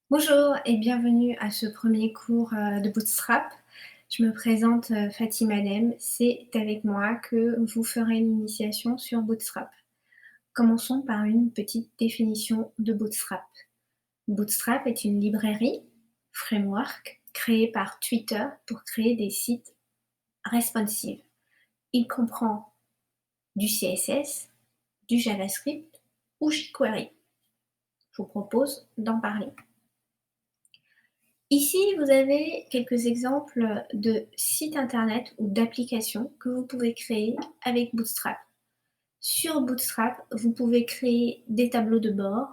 Bonjour et bienvenue à ce premier cours de Bootstrap. Je me présente Fatima Dem. C'est avec moi que vous ferez l'initiation sur Bootstrap. Commençons par une petite définition de Bootstrap. Bootstrap est une librairie, framework, créée par Twitter pour créer des sites responsive. Il comprend du CSS, du JavaScript ou jQuery. Je vous propose d'en parler. Ici, vous avez quelques exemples de sites internet ou d'applications que vous pouvez créer avec Bootstrap. Sur Bootstrap, vous pouvez créer des tableaux de bord,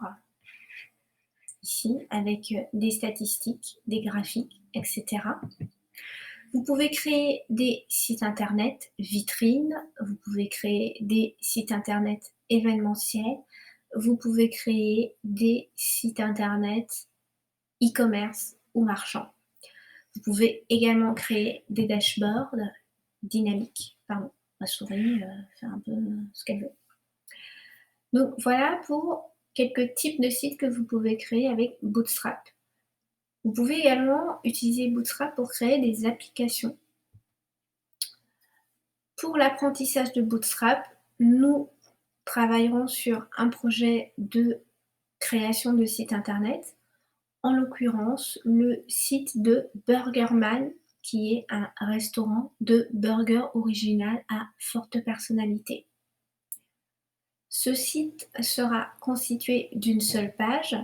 ici, avec des statistiques, des graphiques, etc. Vous pouvez créer des sites internet vitrines, vous pouvez créer des sites internet événementiels, vous pouvez créer des sites internet e-commerce ou marchands. Vous pouvez également créer des dashboards dynamiques. Pardon, ma souris fait un peu ce qu'elle veut. Donc voilà pour quelques types de sites que vous pouvez créer avec Bootstrap. Vous pouvez également utiliser Bootstrap pour créer des applications. Pour l'apprentissage de Bootstrap, nous travaillerons sur un projet de création de site internet, en l'occurrence le site de Burgerman, qui est un restaurant de burger original à forte personnalité. Ce site sera constitué d'une seule page,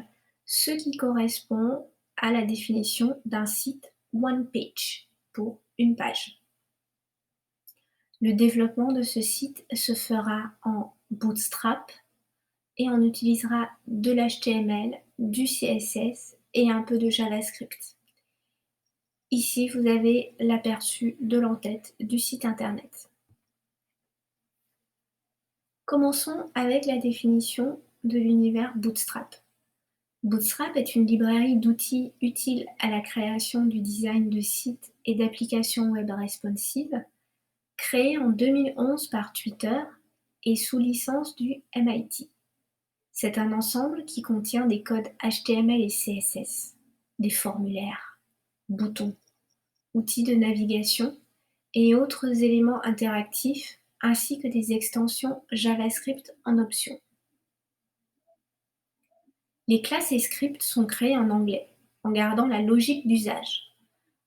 ce qui correspond à la définition d'un site one page, pour une page. Le développement de ce site se fera en Bootstrap et on utilisera de l'HTML, du CSS et un peu de JavaScript. Ici, vous avez l'aperçu de l'entête du site internet. Commençons avec la définition de l'univers Bootstrap. Bootstrap est une librairie d'outils utiles à la création du design de sites et d'applications web responsives, créée en 2011 par Twitter et sous licence du MIT. C'est un ensemble qui contient des codes HTML et CSS, des formulaires, boutons, outils de navigation et autres éléments interactifs, ainsi que des extensions JavaScript en option. Les classes et scripts sont créés en anglais, en gardant la logique d'usage.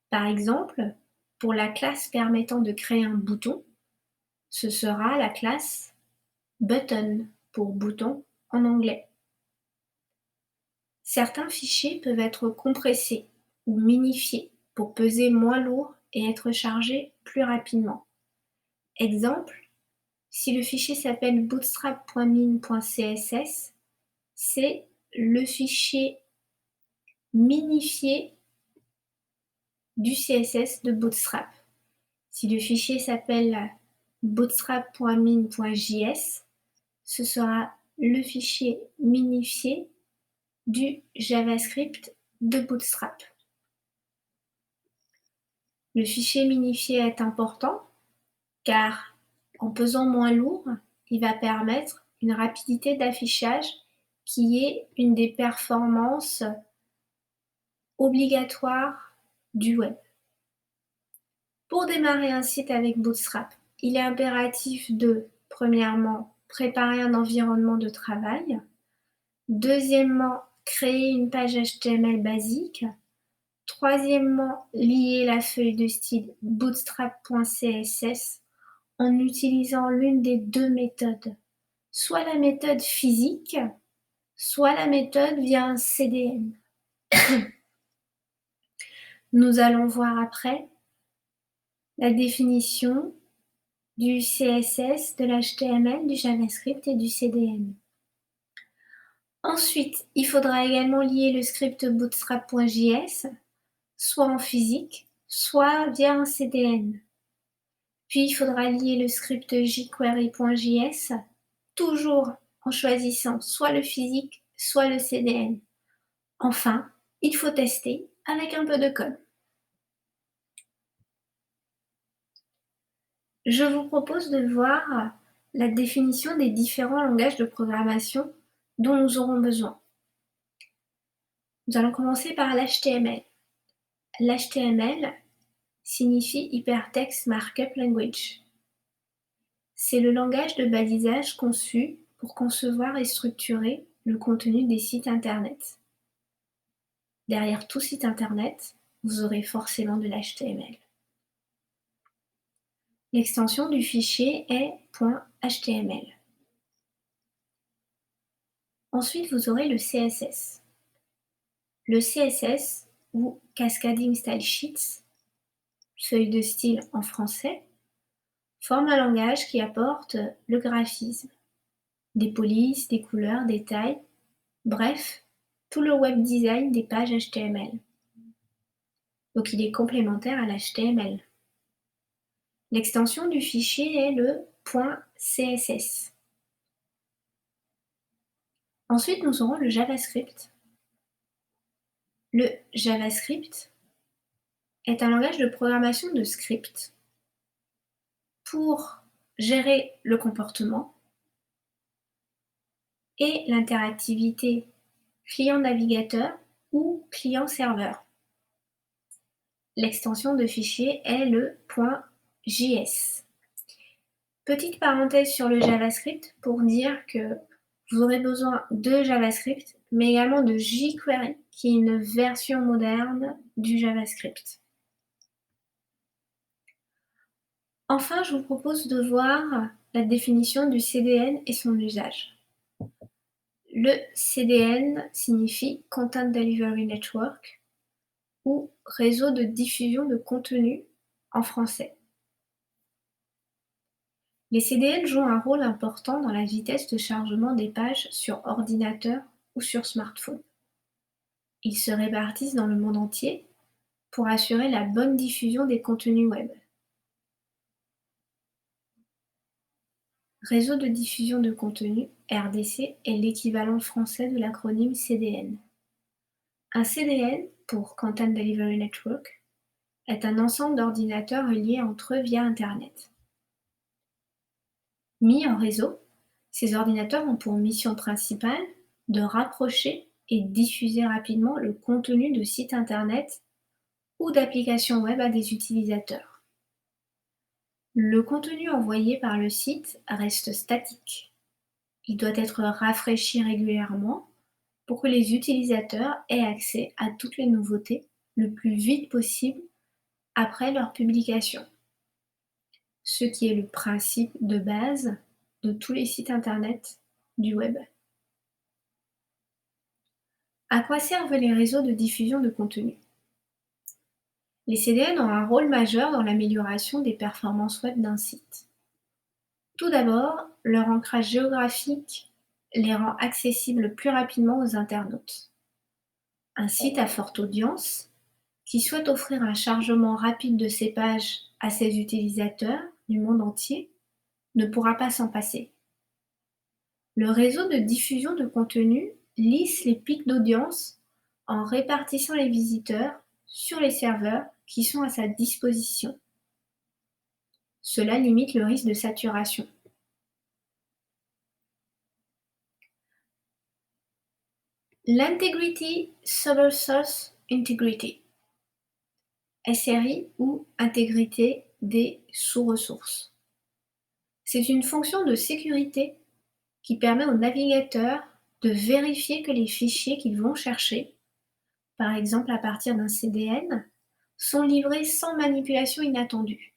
Par exemple, pour la classe permettant de créer un bouton, ce sera la classe button pour bouton en anglais. Certains fichiers peuvent être compressés ou minifiés pour peser moins lourd et être chargés plus rapidement. Exemple, si le fichier s'appelle bootstrap.min.css, c'est le fichier minifié du CSS de Bootstrap. Si le fichier s'appelle bootstrap.min.js, ce sera le fichier minifié du JavaScript de Bootstrap. Le fichier minifié est important car en pesant moins lourd, il va permettre une rapidité d'affichage qui est une des performances obligatoires du web. Pour démarrer un site avec Bootstrap, il est impératif de, premièrement, préparer un environnement de travail, deuxièmement, créer une page HTML basique, troisièmement, lier la feuille de style bootstrap.css en utilisant l'une des deux méthodes, soit la méthode physique, soit la méthode via un CDN. Nous allons voir après la définition du CSS, de l'HTML, du JavaScript et du CDN. Ensuite, il faudra également lier le script bootstrap.js, soit en physique, soit via un CDN. Puis il faudra lier le script jQuery.js, toujours en choisissant soit le physique, soit le CDN. Enfin, il faut tester avec un peu de code. Je vous propose de voir la définition des différents langages de programmation dont nous aurons besoin. Nous allons commencer par l'HTML. L'HTML signifie Hypertext Markup Language. C'est le langage de balisage conçu pour concevoir et structurer le contenu des sites internet. Derrière tout site internet, vous aurez forcément de l'HTML. L'extension du fichier est .html. Ensuite, vous aurez le CSS. Le CSS, ou Cascading Style Sheets, feuille de style en français, forme un langage qui apporte le graphisme, des polices, des couleurs, des tailles, bref, tout le web design des pages HTML. Donc il est complémentaire à l'HTML. L'extension du fichier est le .css. Ensuite, nous aurons le JavaScript. Le JavaScript est un langage de programmation de script pour gérer le comportement et l'interactivité client-navigateur ou client-serveur. L'extension de fichier est le .js. Petite parenthèse sur le JavaScript pour dire que vous aurez besoin de JavaScript, mais également de jQuery, qui est une version moderne du JavaScript. Enfin, je vous propose de voir la définition du CDN et son usage. Le CDN signifie Content Delivery Network ou réseau de diffusion de contenu en français. Les CDN jouent un rôle important dans la vitesse de chargement des pages sur ordinateur ou sur smartphone. Ils se répartissent dans le monde entier pour assurer la bonne diffusion des contenus web. Réseau de diffusion de contenu, RDC, est l'équivalent français de l'acronyme CDN. Un CDN, pour Content Delivery Network, est un ensemble d'ordinateurs reliés entre eux via Internet. Mis en réseau, ces ordinateurs ont pour mission principale de rapprocher et diffuser rapidement le contenu de sites Internet ou d'applications web à des utilisateurs. Le contenu envoyé par le site reste statique. Il doit être rafraîchi régulièrement pour que les utilisateurs aient accès à toutes les nouveautés le plus vite possible après leur publication, ce qui est le principe de base de tous les sites internet du web. À quoi servent les réseaux de diffusion de contenu? Les CDN ont un rôle majeur dans l'amélioration des performances web d'un site. Tout d'abord, leur ancrage géographique les rend accessibles plus rapidement aux internautes. Un site à forte audience qui souhaite offrir un chargement rapide de ses pages à ses utilisateurs du monde entier ne pourra pas s'en passer. Le réseau de diffusion de contenu lisse les pics d'audience en répartissant les visiteurs sur les serveurs qui sont à sa disposition. Cela limite le risque de saturation. L'Integrity Server Source Integrity, SRI ou intégrité des sous-ressources. C'est une fonction de sécurité qui permet aux navigateurs de vérifier que les fichiers qu'ils vont chercher, par exemple à partir d'un CDN, sont livrés sans manipulation inattendue.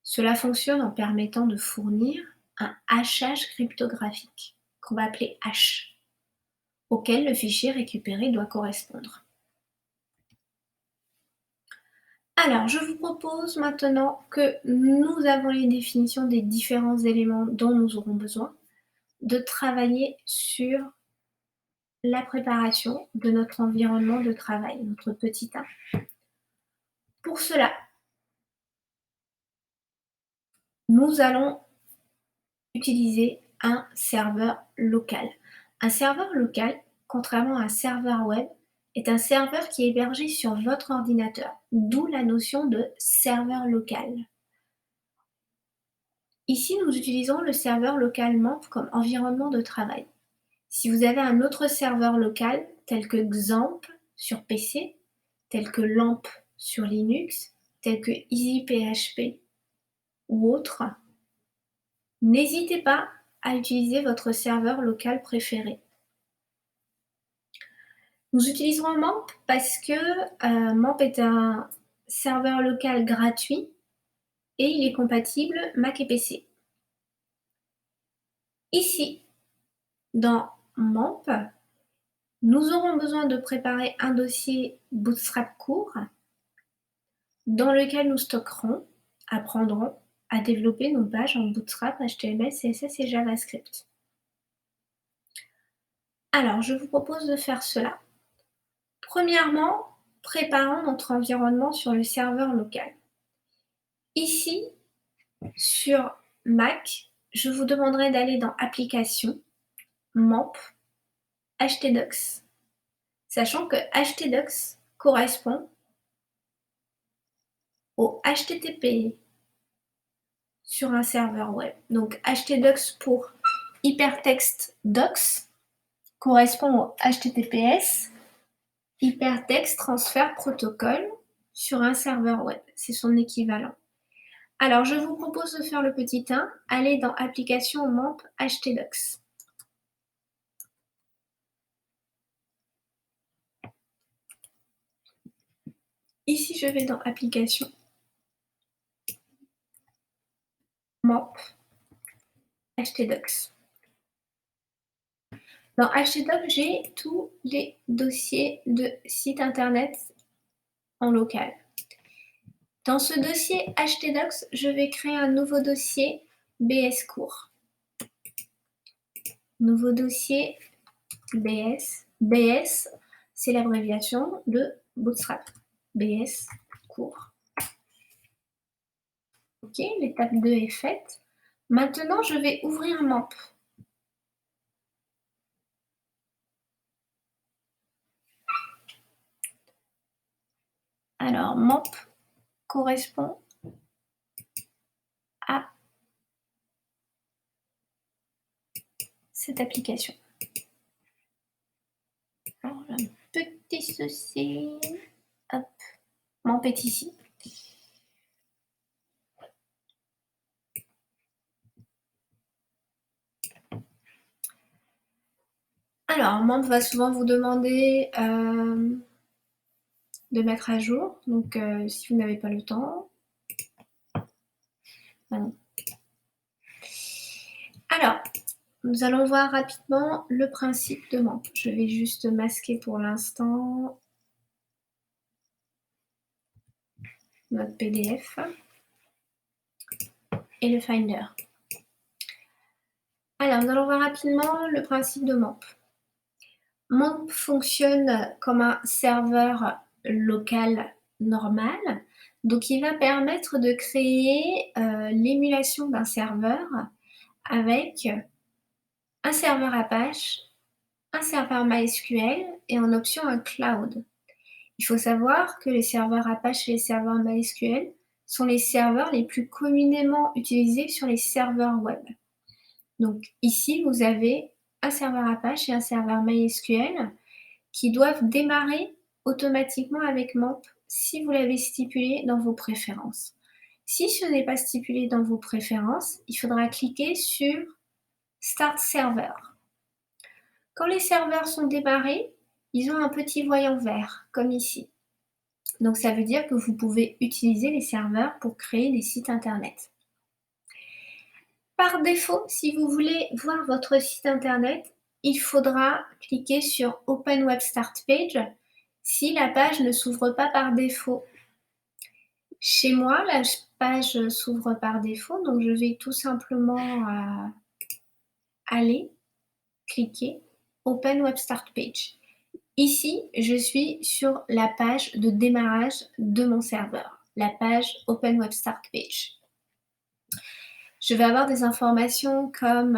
Cela fonctionne en permettant de fournir un hachage cryptographique, qu'on va appeler hash, auquel le fichier récupéré doit correspondre. Alors, je vous propose maintenant que nous avons les définitions des différents éléments dont nous aurons besoin, de travailler sur la préparation de notre environnement de travail, notre petit 1. Pour cela, nous allons utiliser un serveur local. Un serveur local, contrairement à un serveur web, est un serveur qui est hébergé sur votre ordinateur, d'où la notion de serveur local. Ici, nous utilisons le serveur local membre comme environnement de travail. Si vous avez un autre serveur local, tels que XAMPP sur PC, tels que LAMP sur Linux, tels que EasyPHP ou autres, n'hésitez pas à utiliser votre serveur local préféré. Nous utiliserons MAMP parce que MAMP est un serveur local gratuit et il est compatible Mac et PC. Ici, dans MAMP, nous aurons besoin de préparer un dossier Bootstrap court dans lequel nous stockerons, apprendrons à développer nos pages en Bootstrap, HTML, CSS et JavaScript. Alors, je vous propose de faire cela. Premièrement, préparons notre environnement sur le serveur local. Ici, sur Mac, je vous demanderai d'aller dans Applications, MAMP, htdocs, sachant que htdocs correspond au HTTP sur un serveur web. Donc htdocs pour Hypertext Docs correspond au HTTPS, Hypertext Transfer Protocol sur un serveur web. C'est son équivalent. Alors, je vous propose de faire le petit 1. Allez dans Application MAMP htdocs. Ici, je vais dans Application MAMP htdocs. Dans htdocs, j'ai tous les dossiers de site internet en local. Dans ce dossier htdocs, je vais créer un nouveau dossier BS court. Nouveau dossier BS. BS, c'est l'abréviation de Bootstrap. BS court. Ok, l'étape 2 est faite. Maintenant, je vais ouvrir MAMP. Alors, MAMP correspond à cette application. Alors, j'ai un petit souci. Hop, MAMP est ici. Alors, MAMP va souvent vous demander de mettre à jour. Donc, si vous n'avez pas le temps. Voilà. Alors, nous allons voir rapidement le principe de MAMP. Je vais juste masquer pour l'instant notre PDF et le Finder. Alors, nous allons voir rapidement le principe de MAMP. MAMP fonctionne comme un serveur local normal. Donc, il va permettre de créer l'émulation d'un serveur avec un serveur Apache, un serveur MySQL et en option un cloud. Il faut savoir que les serveurs Apache et les serveurs MySQL sont les serveurs les plus communément utilisés sur les serveurs web. Donc ici, vous avez un serveur Apache et un serveur MySQL qui doivent démarrer automatiquement avec MAMP si vous l'avez stipulé dans vos préférences. Si ce n'est pas stipulé dans vos préférences, il faudra cliquer sur Start Server. Quand les serveurs sont démarrés, ils ont un petit voyant vert, comme ici. Donc ça veut dire que vous pouvez utiliser les serveurs pour créer des sites internet. Par défaut, si vous voulez voir votre site internet, il faudra cliquer sur Open Web Start Page si la page ne s'ouvre pas par défaut. Chez moi, la page s'ouvre par défaut, donc je vais tout simplement aller cliquer Open Web Start Page. Ici, je suis sur la page de démarrage de mon serveur, la page Open Web Start Page. Je vais avoir des informations comme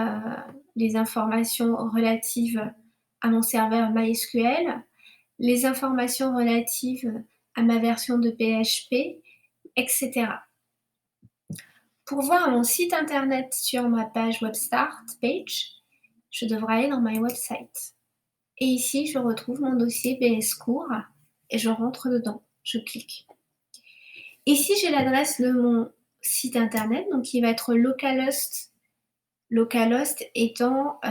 les informations relatives à mon serveur MySQL, les informations relatives à ma version de PHP, etc. Pour voir mon site internet sur ma page Web Start Page, je devrais aller dans My Website. Et ici, je retrouve mon dossier BS Cours et je rentre dedans. Je clique. Ici, j'ai l'adresse de mon site internet, donc qui va être localhost. Localhost étant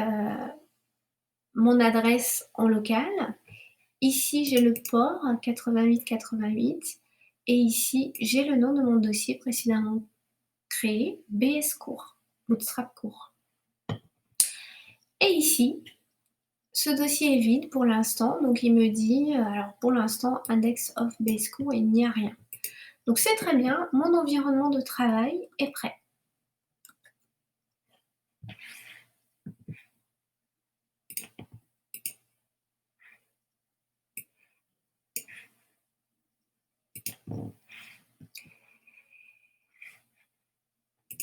mon adresse en local. Ici, j'ai le port 8888 et ici, j'ai le nom de mon dossier précédemment créé, BS Cours, Bootstrap Cours. Et ici, ce dossier est vide pour l'instant, donc il me dit, alors pour l'instant, index of BS Cours, il n'y a rien. Donc c'est très bien, mon environnement de travail est prêt.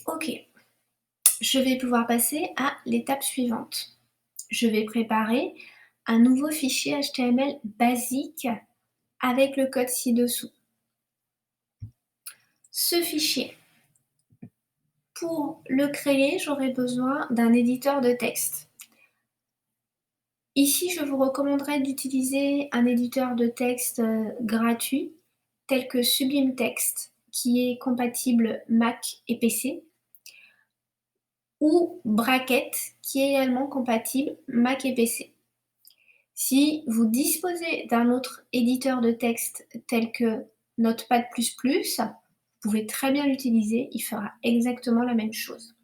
Ok, je vais pouvoir passer à l'étape suivante. Je vais préparer un nouveau fichier HTML basique avec le code ci-dessous. Ce fichier, pour le créer, j'aurai besoin d'un éditeur de texte. Ici, je vous recommanderais d'utiliser un éditeur de texte gratuit tel que Sublime Text, qui est compatible Mac et PC, ou Bracket, qui est également compatible Mac et PC. Si vous disposez d'un autre éditeur de texte tel que Notepad++, vous pouvez très bien l'utiliser, il fera exactement la même chose.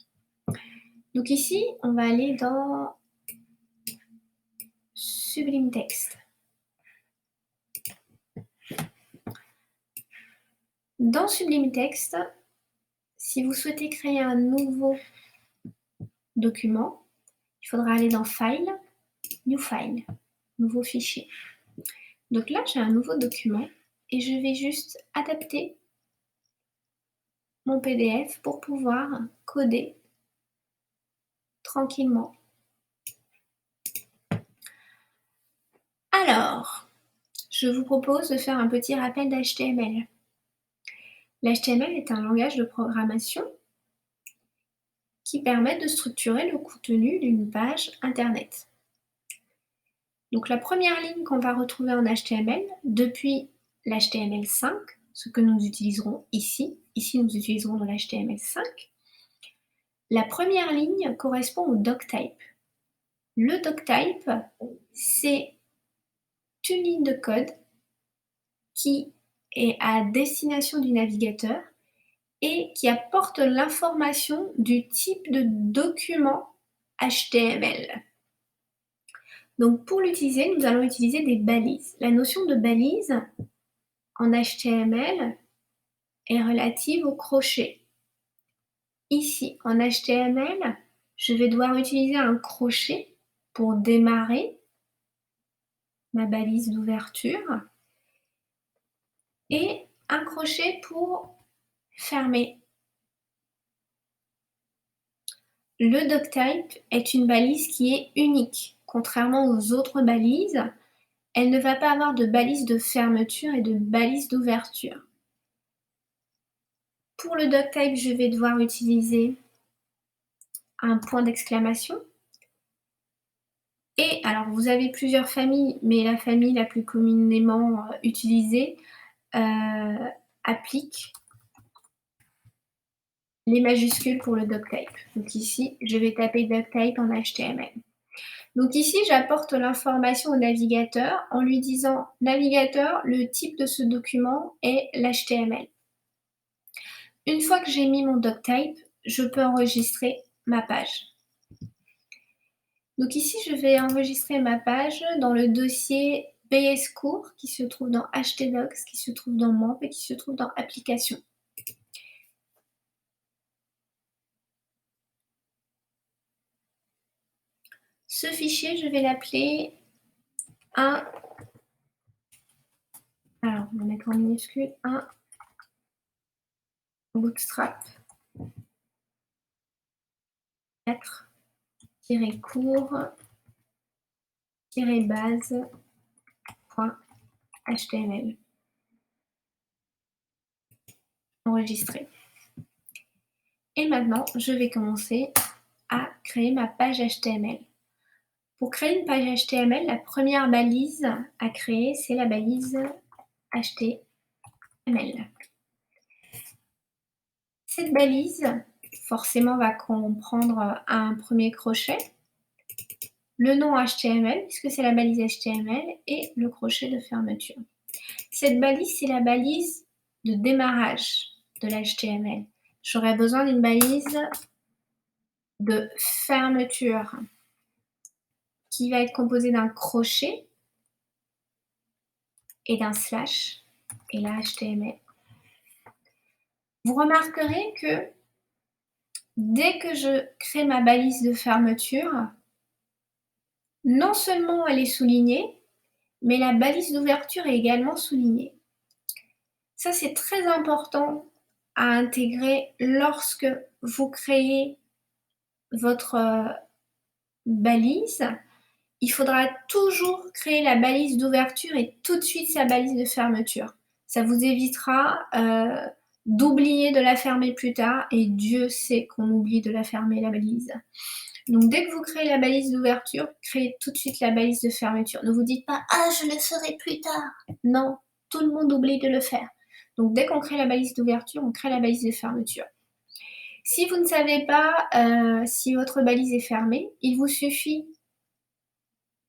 Donc ici, on va aller dans Sublime Text. Dans Sublime Text, si vous souhaitez créer un nouveau document, il faudra aller dans File, New File, nouveau fichier. Donc là, j'ai un nouveau document et je vais juste adapter mon PDF pour pouvoir coder tranquillement. Alors, je vous propose de faire un petit rappel d'HTML. L'HTML est un langage de programmation qui permet de structurer le contenu d'une page Internet. Donc la première ligne qu'on va retrouver en HTML, depuis l'HTML5, ce que nous utiliserons ici nous utiliserons de l'HTML5, la première ligne correspond au doctype. Le doctype, c'est une ligne de code qui est à destination du navigateur et qui apporte l'information du type de document HTML. Donc pour l'utiliser, nous allons utiliser des balises. La notion de balise en HTML est relative au crochet. Ici, en HTML, je vais devoir utiliser un crochet pour démarrer ma balise d'ouverture et un crochet pour fermer. Le doctype est une balise qui est unique. Contrairement aux autres balises, elle ne va pas avoir de balise de fermeture et de balise d'ouverture. Pour le doctype, je vais devoir utiliser un point d'exclamation. Et alors, vous avez plusieurs familles, mais la famille la plus communément utilisée applique les majuscules pour le doctype. Donc ici, je vais taper doctype en HTML. Donc ici, j'apporte l'information au navigateur en lui disant « Navigateur, le type de ce document est l'HTML ». Une fois que j'ai mis mon doctype, je peux enregistrer ma page. Donc ici, je vais enregistrer ma page dans le dossier BS Cours qui se trouve dans htdocs, qui se trouve dans MAMP et qui se trouve dans Applications. Ce fichier, je vais l'appeler un. Alors, on va mettre en minuscule un bootstrap 4-cours-base.html. Enregistré. Et maintenant, je vais commencer à créer ma page HTML. Pour créer une page HTML, la première balise à créer, c'est la balise HTML. Cette balise, forcément, va comprendre un premier crochet, le nom HTML, puisque c'est la balise HTML, et le crochet de fermeture. Cette balise, c'est la balise de démarrage de l'HTML. J'aurai besoin d'une balise de fermeture qui va être composée d'un crochet et d'un slash, et là HTML. Vous remarquerez que dès que je crée ma balise de fermeture, non seulement elle est soulignée, mais la balise d'ouverture est également soulignée. Ça, c'est très important à intégrer lorsque vous créez votre balise. Il faudra toujours créer la balise d'ouverture et tout de suite sa balise de fermeture. Ça vous évitera d'oublier de la fermer plus tard, et Dieu sait qu'on oublie de la fermer, la balise. Donc dès que vous créez la balise d'ouverture, créez tout de suite la balise de fermeture. Ne vous dites pas « Ah, je le ferai plus tard ». Non, tout le monde oublie de le faire. Donc dès qu'on crée la balise d'ouverture, on crée la balise de fermeture. Si vous ne savez pas si votre balise est fermée, il vous suffit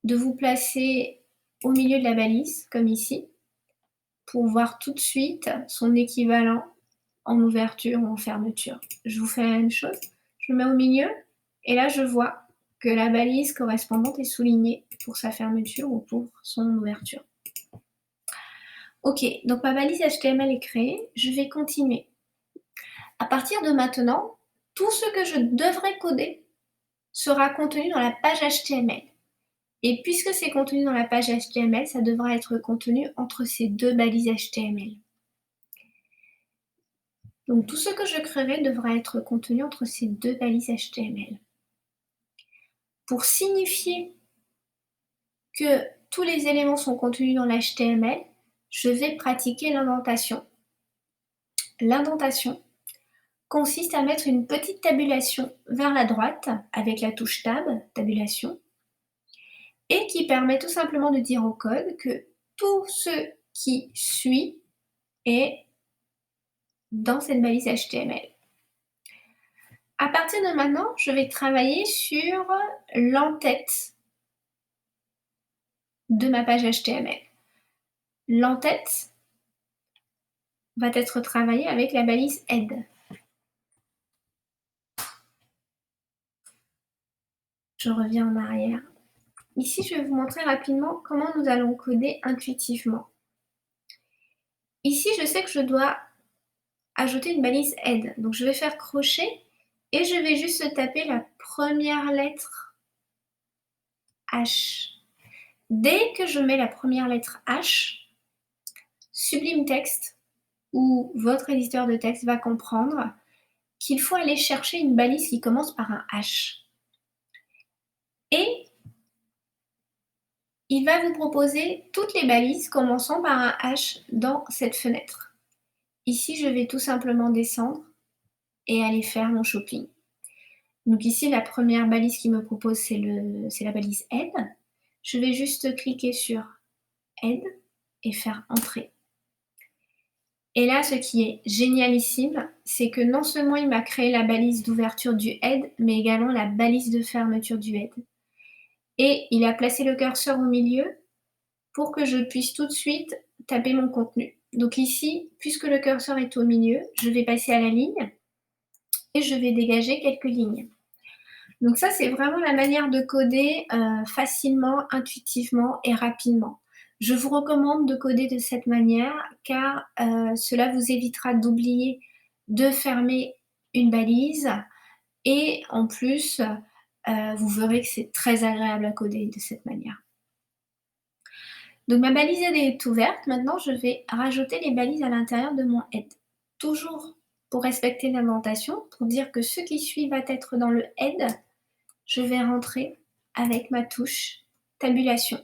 de vous placer au milieu de la balise, comme ici, pour voir tout de suite son équivalent en ouverture ou en fermeture. Je vous fais la même chose, je me mets au milieu, et là je vois que la balise correspondante est soulignée pour sa fermeture ou pour son ouverture. Ok, donc ma balise HTML est créée, je vais continuer. À partir de maintenant, tout ce que je devrais coder sera contenu dans la page HTML. Et puisque c'est contenu dans la page HTML, ça devra être contenu entre ces deux balises HTML. Donc tout ce que je créerai devra être contenu entre ces deux balises HTML. Pour signifier que tous les éléments sont contenus dans l'HTML, je vais pratiquer l'indentation. L'indentation consiste à mettre une petite tabulation vers la droite avec la touche Tab, tabulation, et qui permet tout simplement de dire au code que tout ce qui suit est dans cette balise HTML. À partir de maintenant, je vais travailler sur l'entête de ma page HTML. L'entête va être travaillée avec la balise head. Je reviens en arrière. Ici, je vais vous montrer rapidement comment nous allons coder intuitivement. Ici, je sais que je dois ajouter une balise head. Donc, je vais faire crochet et je vais juste taper la première lettre H. Dès que je mets la première lettre H, Sublime Text ou votre éditeur de texte va comprendre qu'il faut aller chercher une balise qui commence par un H. Et il va vous proposer toutes les balises commençant par un H dans cette fenêtre. Ici, je vais tout simplement descendre et aller faire mon shopping. Donc ici, la première balise qu'il me propose, c'est la balise Head. Je vais juste cliquer sur Head et faire Entrer. Et là, ce qui est génialissime, c'est que non seulement il m'a créé la balise d'ouverture du Head, mais également la balise de fermeture du Head. Et il a placé le curseur au milieu pour que je puisse tout de suite taper mon contenu. Donc ici, puisque le curseur est au milieu, je vais passer à la ligne et je vais dégager quelques lignes. Donc ça, c'est vraiment la manière de coder facilement, intuitivement et rapidement. Je vous recommande de coder de cette manière car cela vous évitera d'oublier de fermer une balise et en plus, vous verrez que c'est très agréable à coder de cette manière. Donc ma balise head est ouverte. Maintenant, je vais rajouter les balises à l'intérieur de mon head. Toujours pour respecter l'indentation, pour dire que ce qui suit va être dans le head, je vais rentrer avec ma touche tabulation.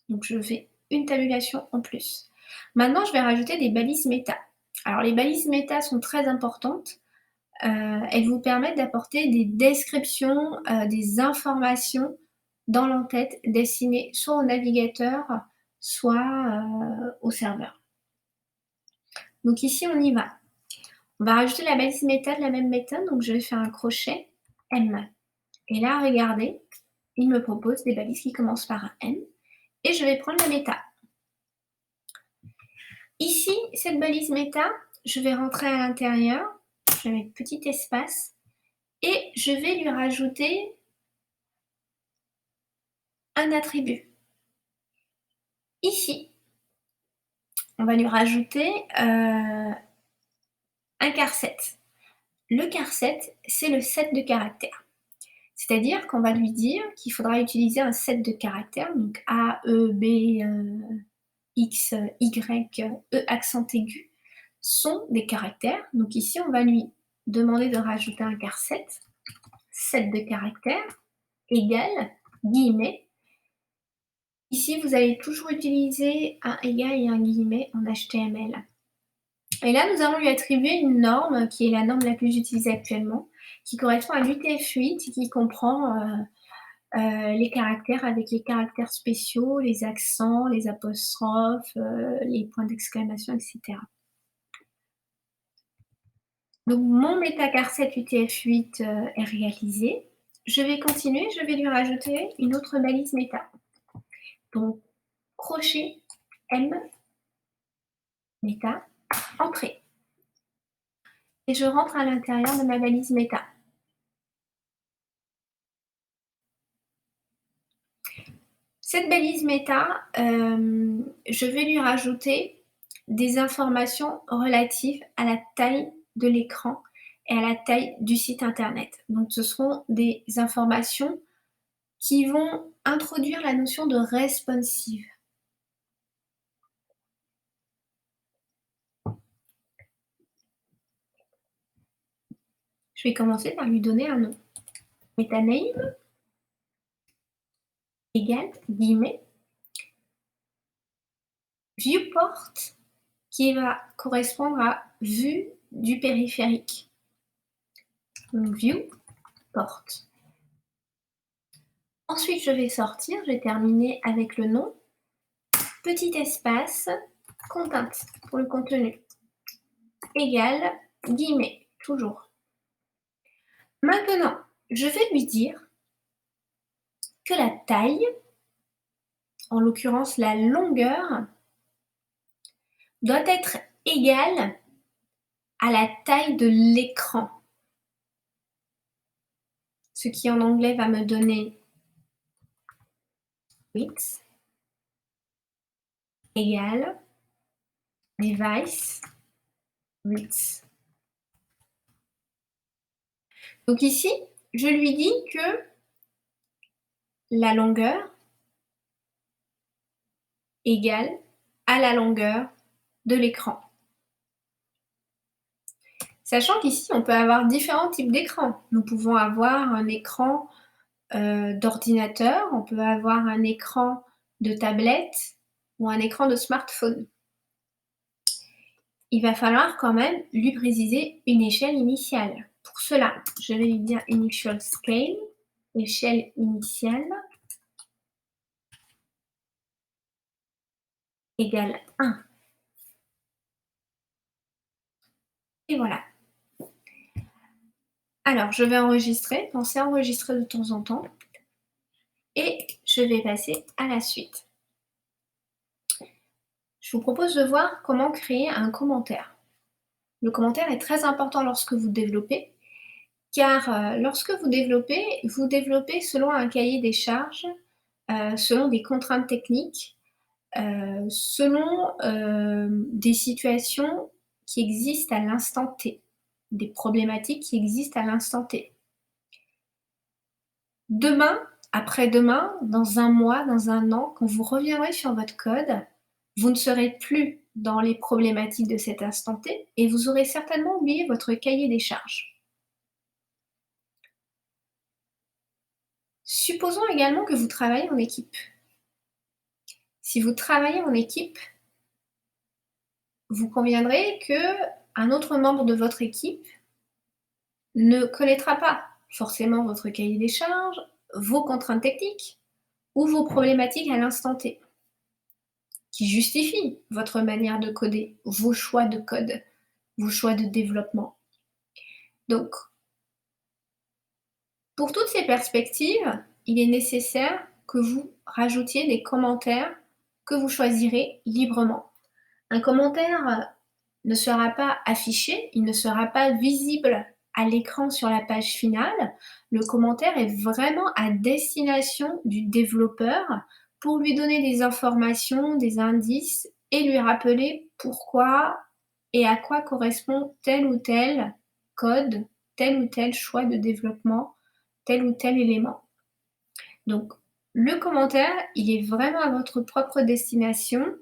Donc je fais une tabulation en plus. Maintenant, je vais rajouter des balises méta. Alors les balises méta sont très importantes. Elles vous permettent d'apporter des descriptions, des informations dans l'entête destinée soit au navigateur, soit au serveur. Donc ici, on y va. On va rajouter la balise méta de la même méthode, donc je vais faire un crochet M. Et là, regardez, il me propose des balises qui commencent par un M et je vais prendre la méta. Ici, cette balise méta, je vais rentrer à l'intérieur, je vais mettre petit espace et je vais lui rajouter un attribut. Ici, on va lui rajouter un char7. Le char7, c'est le set de caractères. C'est-à-dire qu'on va lui dire qu'il faudra utiliser un set de caractères, donc A, E, B, X, Y, E accent aigu, sont des caractères. Donc ici, on va lui demander de rajouter un char7, set de caractères, égale, guillemets. Ici, vous allez toujours utiliser un égal et un guillemet en HTML. Et là, nous allons lui attribuer une norme qui est la norme la plus utilisée actuellement, qui correspond à l'UTF-8, qui comprend les caractères avec les caractères spéciaux, les accents, les apostrophes, les points d'exclamation, etc. Donc mon MetaCar7 UTF-8 est réalisé. Je vais continuer, je vais lui rajouter une autre balise méta. Donc crochet M, méta, entrée. Et je rentre à l'intérieur de ma balise méta. Cette balise méta, je vais lui rajouter des informations relatives à la taille de l'écran et à la taille du site internet. Donc ce seront des informations qui vont introduire la notion de responsive. Je vais commencer par lui donner un nom. MetaName égale, guillemets, viewport qui va correspondre à vue du périphérique. Donc viewport. Ensuite, je vais sortir, je vais terminer avec le nom, petit espace, content pour le contenu, égale, guillemets, toujours. Maintenant, je vais lui dire que la taille, en l'occurrence la longueur, doit être égale à la taille de l'écran. Ce qui en anglais va me donner width égale device width. Donc ici, je lui dis que la longueur égale à la longueur de l'écran. Sachant qu'ici, on peut avoir différents types d'écrans. Nous pouvons avoir un écran d'ordinateur, on peut avoir un écran de tablette ou un écran de smartphone. Il va falloir quand même lui préciser une échelle initiale. Pour cela, je vais lui dire initial scale, échelle initiale, égale 1. Et voilà. Alors, je vais enregistrer, pensez à enregistrer de temps en temps, et je vais passer à la suite. Je vous propose de voir comment créer un commentaire. Le commentaire est très important lorsque vous développez, car lorsque vous développez selon un cahier des charges, selon des contraintes techniques, selon des situations qui existent à l'instant T, des problématiques qui existent à l'instant T. Demain, après-demain, dans un mois, dans un an, quand vous reviendrez sur votre code, vous ne serez plus dans les problématiques de cet instant T et vous aurez certainement oublié votre cahier des charges. Supposons également que vous travaillez en équipe. Si vous travaillez en équipe, vous conviendrez qu'un autre membre de votre équipe ne connaîtra pas forcément votre cahier des charges, vos contraintes techniques, ou vos problématiques à l'instant T, qui justifient votre manière de coder, vos choix de code, vos choix de développement. Donc, pour toutes ces perspectives, il est nécessaire que vous rajoutiez des commentaires que vous choisirez librement. Un commentaire ne sera pas affiché, il ne sera pas visible à l'écran sur la page finale. Le commentaire est vraiment à destination du développeur pour lui donner des informations, des indices et lui rappeler pourquoi et à quoi correspond tel ou tel code, tel ou tel choix de développement, tel ou tel élément. Donc, le commentaire, il est vraiment à votre propre destination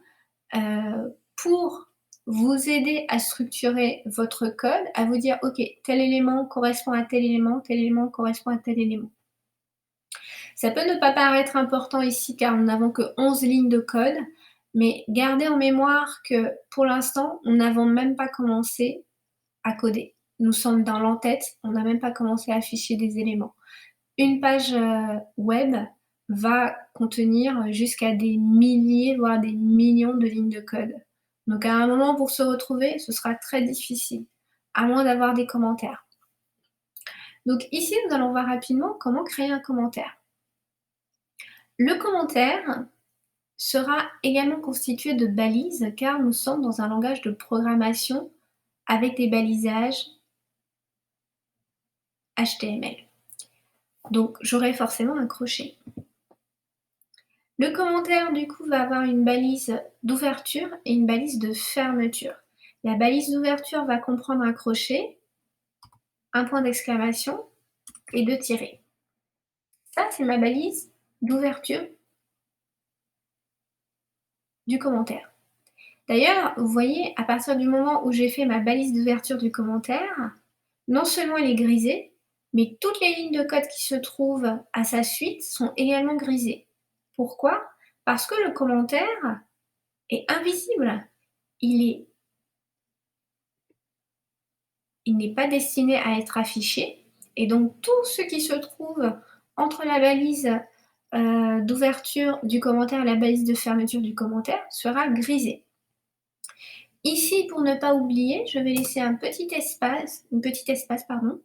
pour vous aider à structurer votre code, à vous dire: «OK, tel élément correspond à tel élément correspond à tel élément». Ça peut ne pas paraître important ici car nous n'avons que 11 lignes de code, mais gardez en mémoire que pour l'instant, nous n'avons même pas commencé à coder. Nous sommes dans l'entête, on n'a même pas commencé à afficher des éléments. Une page, web va contenir jusqu'à des milliers, voire des millions de lignes de code. Donc à un moment, pour se retrouver, ce sera très difficile, à moins d'avoir des commentaires. Donc ici, nous allons voir rapidement comment créer un commentaire. Le commentaire sera également constitué de balises, car nous sommes dans un langage de programmation avec des balisages HTML. Donc j'aurai forcément un crochet. Le commentaire, du coup, va avoir une balise d'ouverture et une balise de fermeture. La balise d'ouverture va comprendre un crochet, un point d'exclamation et 2 tirets. Ça, c'est ma balise d'ouverture du commentaire. D'ailleurs, vous voyez, à partir du moment où j'ai fait ma balise d'ouverture du commentaire, non seulement elle est grisée, mais toutes les lignes de code qui se trouvent à sa suite sont également grisées. Pourquoi? Parce que le commentaire est invisible. Il n'est pas destiné à être affiché et donc tout ce qui se trouve entre la balise d'ouverture du commentaire et la balise de fermeture du commentaire sera grisé. Ici, pour ne pas oublier, je vais laisser un petit espace pardon,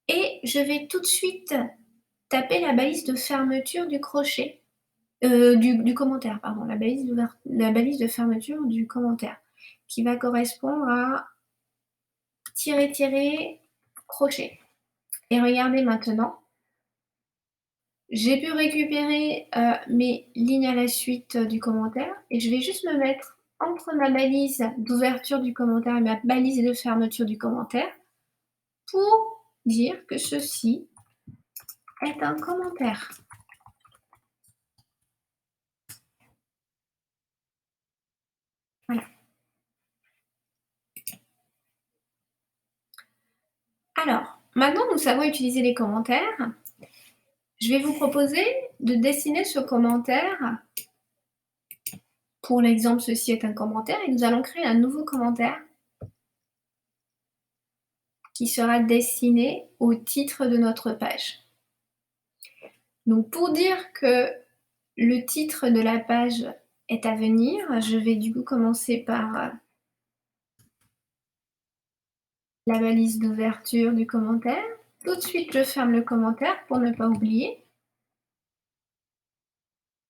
et je vais tout de suite taper la balise de fermeture du crochet, du commentaire, pardon, la balise de fermeture du commentaire, qui va correspondre à tirer, tirer, crochet. Et regardez maintenant, j'ai pu récupérer mes lignes à la suite du commentaire et je vais juste me mettre entre ma balise d'ouverture du commentaire et ma balise de fermeture du commentaire pour dire que ceci est un commentaire. Voilà. Alors, maintenant nous savons utiliser les commentaires. Je vais vous proposer de dessiner ce commentaire. Pour l'exemple, ceci est un commentaire et nous allons créer un nouveau commentaire qui sera destiné au titre de notre page. Donc pour dire que le titre de la page est à venir, je vais du coup commencer par la balise d'ouverture du commentaire. Tout de suite, je ferme le commentaire pour ne pas oublier.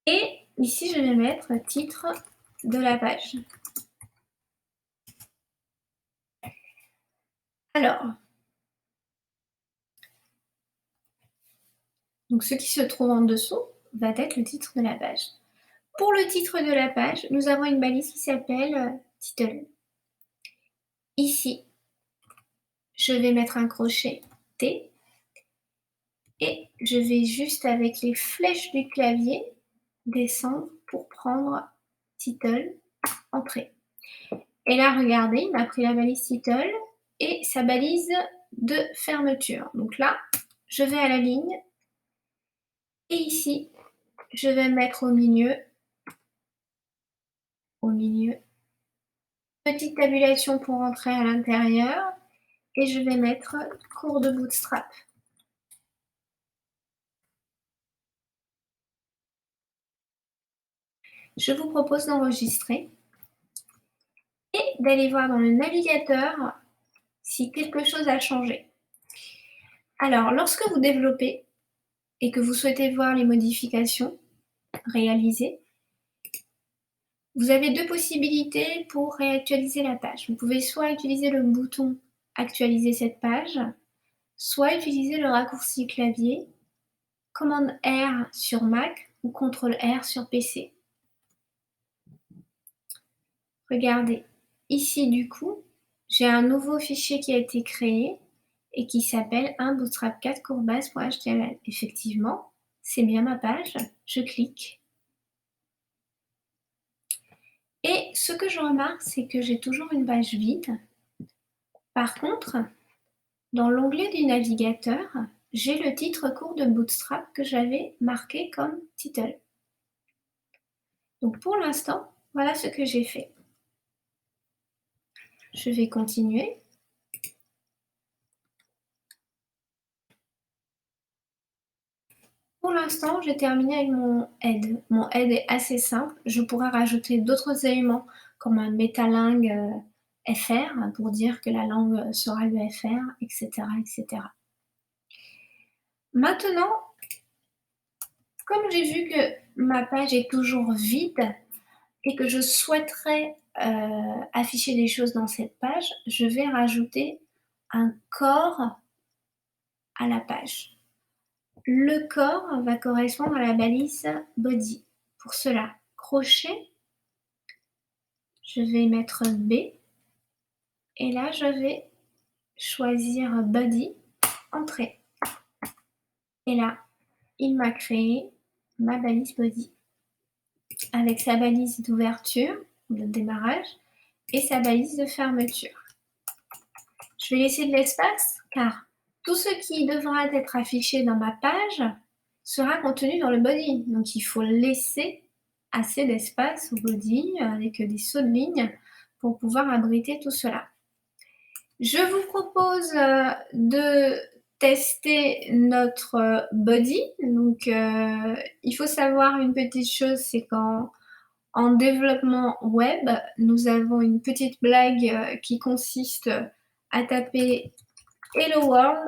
Et ici, je vais mettre titre de la page. Alors, donc ce qui se trouve en dessous va être le titre de la page. Pour le titre de la page, nous avons une balise qui s'appelle title. Ici, je vais mettre un crochet T et je vais juste avec les flèches du clavier descendre pour prendre title, entrée. Et là, regardez, il m'a pris la balise title et sa balise de fermeture. Donc là, je vais à la ligne et ici, je vais mettre au milieu, petite tabulation pour entrer à l'intérieur et je vais mettre cours de Bootstrap. je vous propose d'enregistrer et d'aller voir dans le navigateur si quelque chose a changé. Alors, lorsque vous développez et que vous souhaitez voir les modifications réalisées, vous avez 2 possibilités pour réactualiser la page. Vous pouvez soit utiliser le bouton Actualiser cette page, soit utiliser le raccourci clavier commande R sur Mac ou CTRL R sur PC. Regardez, ici du coup, j'ai un nouveau fichier qui a été créé et qui s'appelle 1bootstrap4courbase.html. Effectivement, c'est bien ma page. Je clique. Et ce que je remarque, c'est que j'ai toujours une page vide. Par contre, dans l'onglet du navigateur, j'ai le titre court de Bootstrap que j'avais marqué comme title. Donc pour l'instant, voilà ce que j'ai fait. Je vais continuer. Pour l'instant, j'ai terminé avec mon head. Mon head est assez simple. Je pourrais rajouter d'autres éléments comme un metalingue FR pour dire que la langue sera le FR, etc., etc. Maintenant, comme j'ai vu que ma page est toujours vide et que je souhaiterais afficher des choses dans cette page, je vais rajouter un corps à la page. Le corps va correspondre à la balise body. Pour cela, crochet, je vais mettre B et là je vais choisir body, entrée. Et là, il m'a créé ma balise body avec sa balise d'ouverture, de démarrage, et sa balise de fermeture. Je vais laisser de l'espace car tout ce qui devra être affiché dans ma page sera contenu dans le body. Donc il faut laisser assez d'espace au body avec des sauts de ligne pour pouvoir abriter tout cela. Je vous propose de tester notre body. Donc il faut savoir une petite chose, c'est qu'en développement web, nous avons une petite blague qui consiste à taper Hello World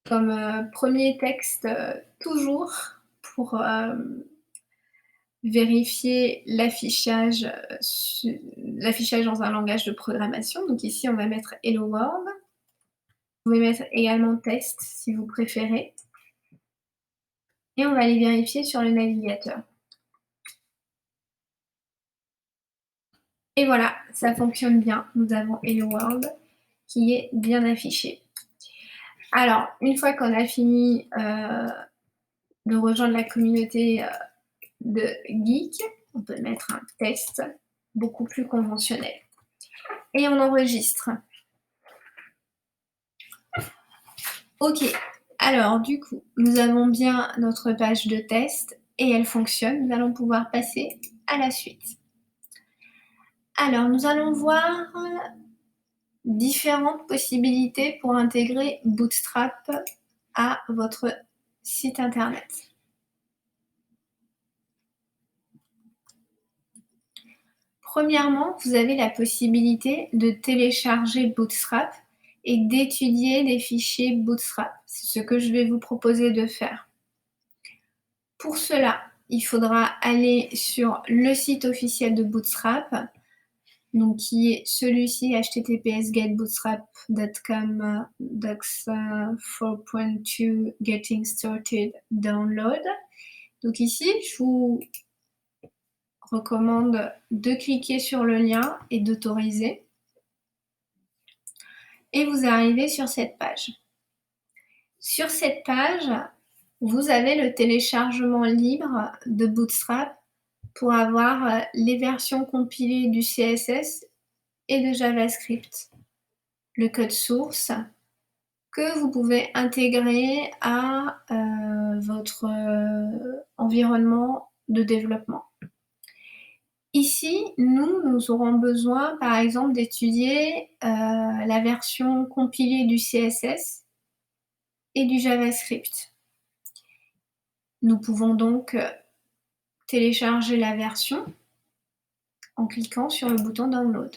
comme premier texte toujours pour vérifier l'affichage dans un langage de programmation. Donc ici, on va mettre Hello World. Vous pouvez mettre également test si vous préférez. Et on va aller vérifier sur le navigateur. Et voilà, ça fonctionne bien. Nous avons Hello World qui est bien affiché. Alors, une fois qu'on a fini de rejoindre la communauté de geeks, on peut mettre un test beaucoup plus conventionnel. Et on enregistre. Ok, alors du coup, nous avons bien notre page de test et elle fonctionne. Nous allons pouvoir passer à la suite. Alors, nous allons voir différentes possibilités pour intégrer Bootstrap à votre site internet. Premièrement, vous avez la possibilité de télécharger Bootstrap et d'étudier les fichiers Bootstrap. C'est ce que je vais vous proposer de faire. Pour cela, il faudra aller sur le site officiel de Bootstrap, donc qui est celui-ci, https://getbootstrap.com docs4.2 getting started download. Donc ici, je vous recommande de cliquer sur le lien et d'autoriser. Et vous arrivez sur cette page. Sur cette page, vous avez le téléchargement libre de Bootstrap pour avoir les versions compilées du CSS et de JavaScript. Le code source que vous pouvez intégrer à votre environnement de développement. Ici, nous aurons besoin, par exemple, d'étudier la version compilée du CSS et du JavaScript. Nous pouvons donc télécharger la version en cliquant sur le bouton Download.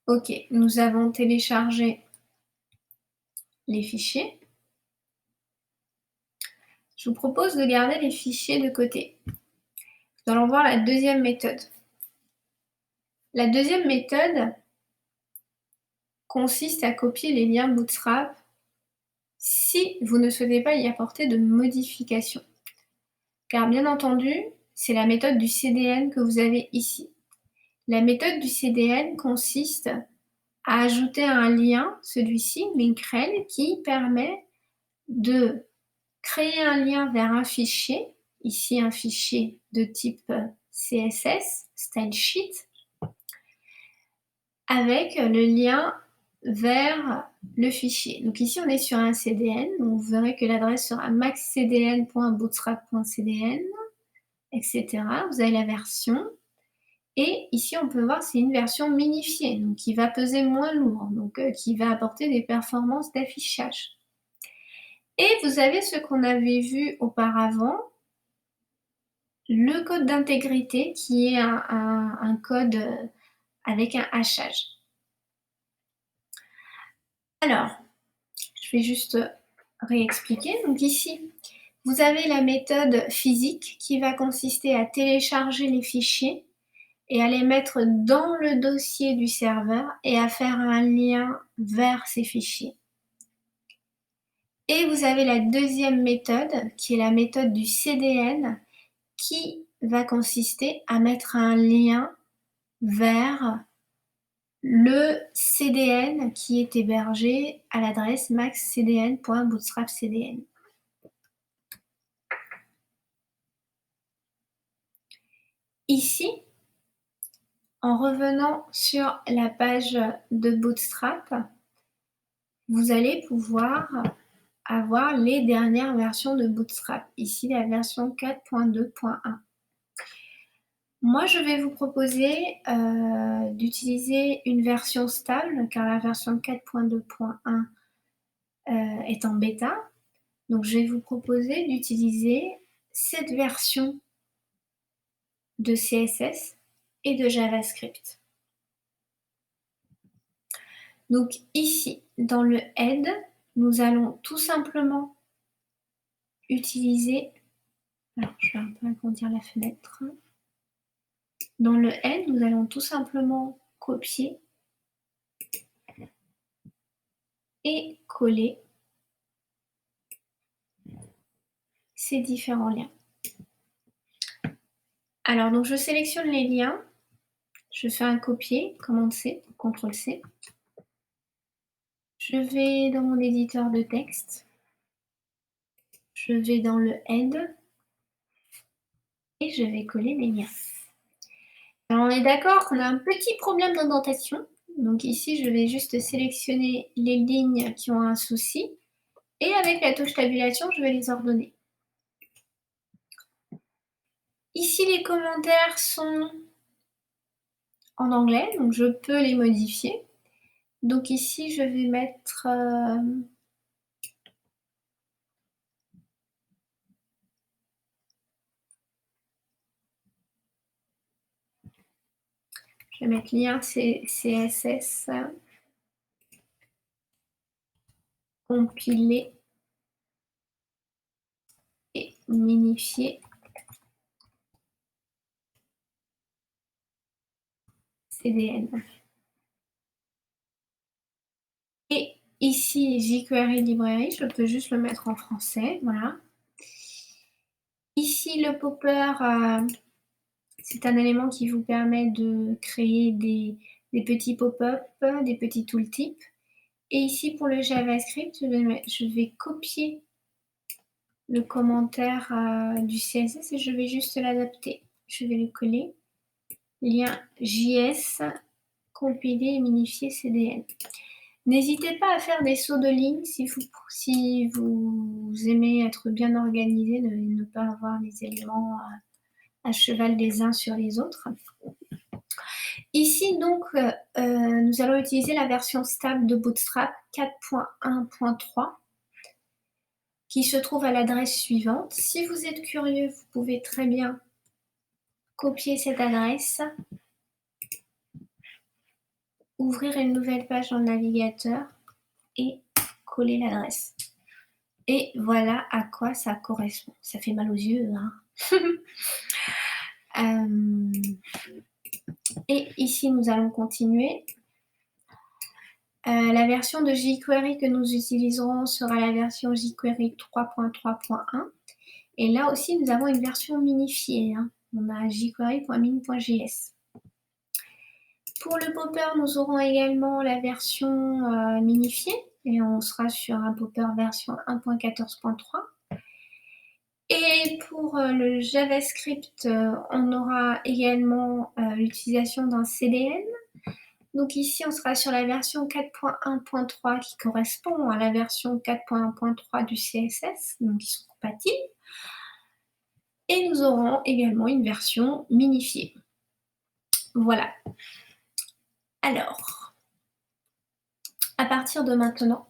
OK, nous avons téléchargé les fichiers. Je vous propose de garder les fichiers de côté. Nous allons voir la deuxième méthode. La deuxième méthode consiste à copier les liens Bootstrap si vous ne souhaitez pas y apporter de modifications. Car bien entendu, c'est la méthode du CDN que vous avez ici. La méthode du CDN consiste à ajouter un lien, celui-ci, Linkrel, qui permet de créer un lien vers un fichier, ici un fichier de type CSS, stylesheet, avec le lien vers le fichier. Donc ici, on est sur un CDN. Donc vous verrez que l'adresse sera maxcdn.bootstrap.cdn, etc. Vous avez la version. Et ici, on peut voir, c'est une version minifiée, donc qui va peser moins lourd, donc qui va apporter des performances d'affichage. Et vous avez ce qu'on avait vu auparavant, le code d'intégrité, qui est un code avec un hachage. Alors, je vais juste réexpliquer. Donc ici, vous avez la méthode physique qui va consister à télécharger les fichiers et à les mettre dans le dossier du serveur et à faire un lien vers ces fichiers. Et vous avez la deuxième méthode, qui est la méthode du CDN, qui va consister à mettre un lien vers le CDN qui est hébergé à l'adresse maxcdn.bootstrapcdn. Ici, en revenant sur la page de Bootstrap, vous allez pouvoir avoir les dernières versions de Bootstrap. Ici, la version 4.2.1. Moi, je vais vous proposer d'utiliser une version stable, car la version 4.2.1 est en bêta. Donc, je vais vous proposer d'utiliser cette version de CSS et de JavaScript. Donc ici, dans le head, nous allons tout simplement utiliser... Alors, je vais un peu agrandir la fenêtre. Dans le head, nous allons tout simplement copier et coller ces différents liens. Alors, donc je sélectionne les liens, je fais un copier, Command-C, CTRL-C. Je vais dans mon éditeur de texte, je vais dans le head et je vais coller mes liens. Alors, on est d'accord qu'on a un petit problème d'indentation. Donc ici, je vais juste sélectionner les lignes qui ont un souci. Et avec la touche tabulation, je vais les ordonner. Ici, les commentaires sont en anglais, donc je peux les modifier. Donc ici, je vais mettre... je vais mettre lien CSS compilé et minifié CDN. Et ici, jQuery Library, je peux juste le mettre en français, voilà. Ici, le popper, c'est un élément qui vous permet de créer des petits pop-up, des petits tooltips. Et ici, pour le JavaScript, je vais copier le commentaire du CSS et je vais juste l'adapter. Je vais le coller. Lien JS, compiler et minifier CDN. N'hésitez pas à faire des sauts de ligne si vous aimez être bien organisé, ne pas avoir les éléments à cheval les uns sur les autres. Ici donc, nous allons utiliser la version stable de Bootstrap 4.1.3 qui se trouve à l'adresse suivante. Si vous êtes curieux, vous pouvez très bien copier cette adresse, ouvrir une nouvelle page dans le navigateur et coller l'adresse. Et voilà à quoi ça correspond. Ça fait mal aux yeux, hein. Et ici, nous allons continuer. La version de jQuery que nous utiliserons sera la version jQuery 3.3.1. Et là aussi, nous avons une version minifiée, hein. On a jQuery.min.js. Pour le popper, nous aurons également la version minifiée et on sera sur un popper version 1.14.3. Et pour le JavaScript, on aura également l'utilisation d'un CDN. Donc ici, on sera sur la version 4.1.3 qui correspond à la version 4.1.3 du CSS, donc ils sont compatibles. Et nous aurons également une version minifiée. Voilà. Alors, à partir de maintenant,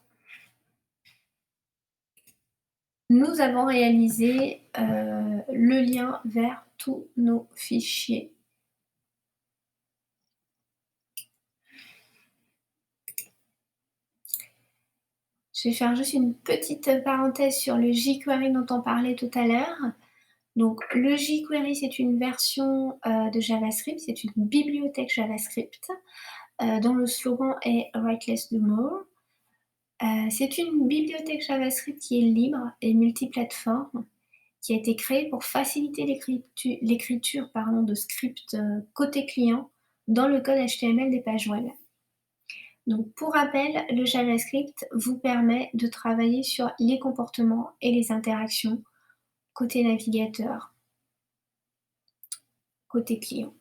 nous avons réalisé le lien vers tous nos fichiers. Je vais faire juste une petite parenthèse sur le jQuery dont on parlait tout à l'heure. Donc, le jQuery, c'est une version de JavaScript, c'est une bibliothèque JavaScript dont le slogan est Write Less Do More. C'est une bibliothèque JavaScript qui est libre et multiplateforme, qui a été créée pour faciliter l'écriture de scripts côté client dans le code HTML des pages web. Donc, pour rappel, le JavaScript vous permet de travailler sur les comportements et les interactions côté navigateur, côté client.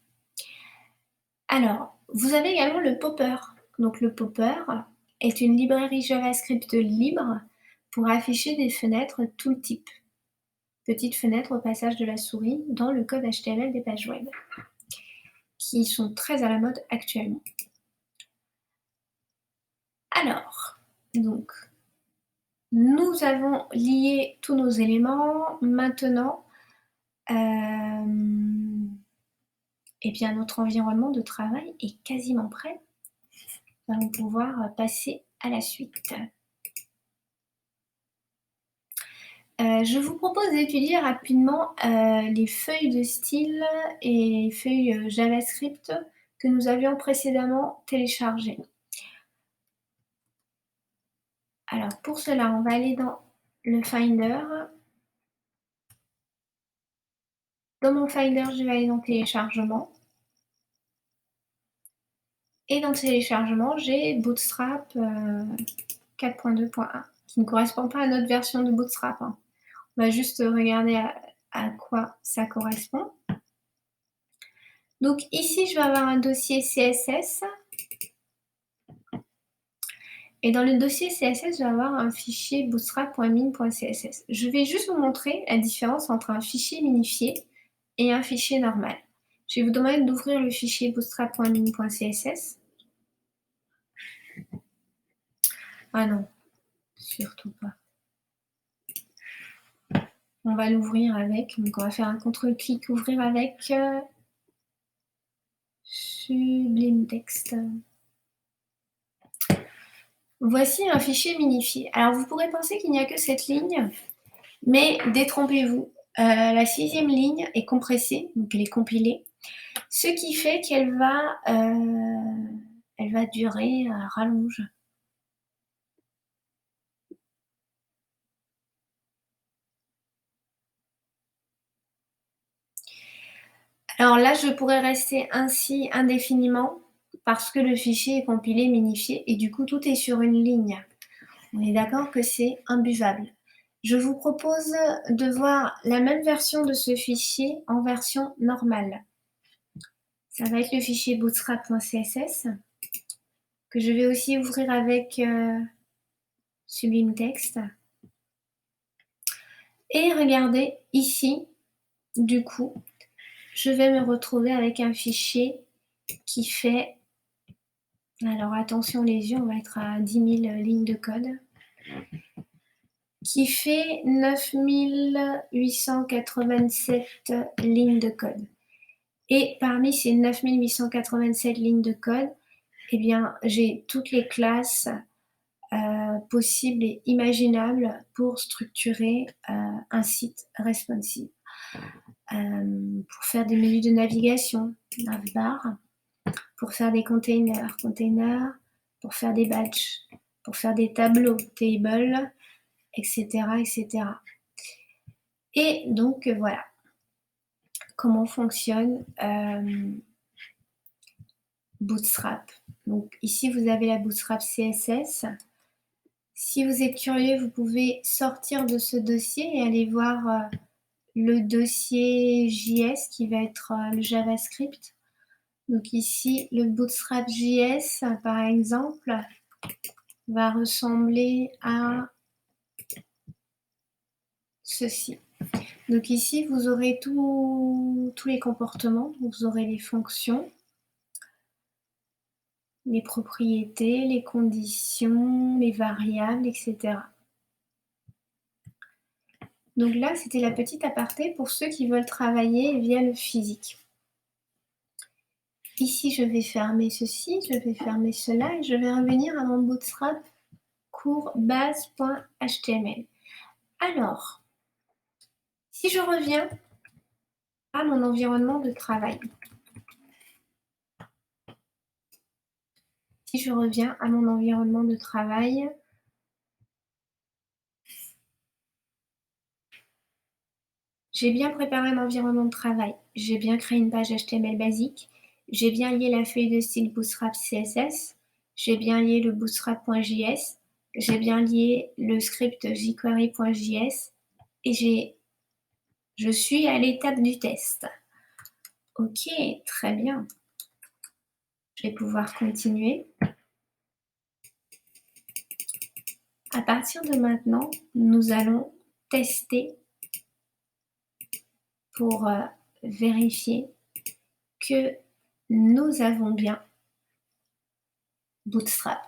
Alors, vous avez également le Popper. Donc, le Popper est une librairie JavaScript libre pour afficher des fenêtres tout type. Petites fenêtres au passage de la souris dans le code HTML des pages web, qui sont très à la mode actuellement. Alors, donc, nous avons lié tous nos éléments. Maintenant, eh bien, notre environnement de travail est quasiment prêt. Nous allons pouvoir passer à la suite. Je vous propose d'étudier rapidement les feuilles de style et feuilles JavaScript que nous avions précédemment téléchargées. Alors pour cela, on va aller dans le Finder. Dans mon Finder, je vais aller dans Téléchargement. Et dans Téléchargement, j'ai Bootstrap 4.2.1 qui ne correspond pas à notre version de Bootstrap, hein. On va juste regarder à quoi ça correspond. Donc ici, je vais avoir un dossier CSS. Et dans le dossier CSS, je vais avoir un fichier bootstrap.min.css. Je vais juste vous montrer la différence entre un fichier minifié et un fichier normal. Je vais vous demander d'ouvrir le fichier bootstrap.min.css. Ah non, surtout pas. On va l'ouvrir avec, donc on va faire un contrôle-clic, ouvrir avec Sublime Text. Voici un fichier minifié. Alors vous pourrez penser qu'il n'y a que cette ligne, mais détrompez-vous. La 6e ligne est compressée, donc elle est compilée, ce qui fait qu'elle va durer à rallonge. Alors là, je pourrais rester ainsi indéfiniment parce que le fichier est compilé, minifié et du coup tout est sur une ligne. On est d'accord que c'est imbuvable. Je vous propose de voir la même version de ce fichier en version normale. Ça va être le fichier bootstrap.css que je vais aussi ouvrir avec Sublime Text. Et regardez ici, du coup, je vais me retrouver avec un fichier qui fait, alors attention les yeux, on va être à 10 000 lignes de code, qui fait 9 887 lignes de code. Et parmi ces 9 887 lignes de code, eh bien, j'ai toutes les classes possibles et imaginables pour structurer un site responsive. Pour faire des menus de navigation, navbar, pour faire des containers, pour faire des badges, pour faire des tableaux, table, etc., etc. Et donc voilà comment fonctionne Bootstrap. Donc ici vous avez la Bootstrap CSS. Si vous êtes curieux, vous pouvez sortir de ce dossier et aller voir le dossier JS qui va être le JavaScript. Donc ici, le Bootstrap JS, par exemple, va ressembler à ceci. Donc ici, vous aurez tous les comportements, vous aurez les fonctions, les propriétés, les conditions, les variables, etc. Donc là, c'était la petite aparté pour ceux qui veulent travailler via le physique. Ici, je vais fermer ceci, je vais fermer cela et je vais revenir à mon Bootstrap cours base.html. Alors, si je reviens à mon environnement de travail, j'ai bien préparé mon environnement de travail, j'ai bien créé une page HTML basique, j'ai bien lié la feuille de style Bootstrap CSS, j'ai bien lié le bootstrap.js, j'ai bien lié le script jQuery.js et je suis à l'étape du test. Ok, très bien. Je vais pouvoir continuer. À partir de maintenant, nous allons tester pour vérifier que nous avons bien Bootstrap.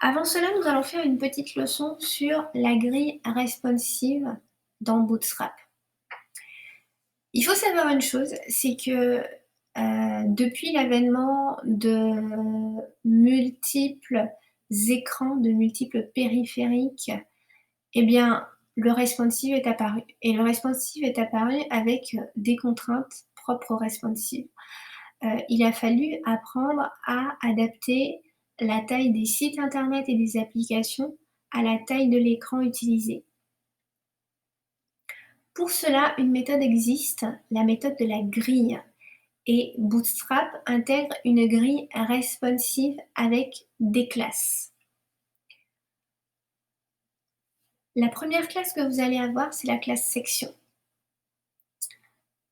Avant cela, nous allons faire une petite leçon sur la grille responsive dans Bootstrap. Il faut savoir une chose, c'est que depuis l'avènement de multiples écrans, de multiples périphériques, eh bien, le responsive est apparu. Et le responsive est apparu avec des contraintes propres au responsive. Il a fallu apprendre à adapter la taille des sites internet et des applications à la taille de l'écran utilisé. Pour cela, une méthode existe, la méthode de la grille. Et Bootstrap intègre une grille responsive avec des classes. La première classe que vous allez avoir, c'est la classe section.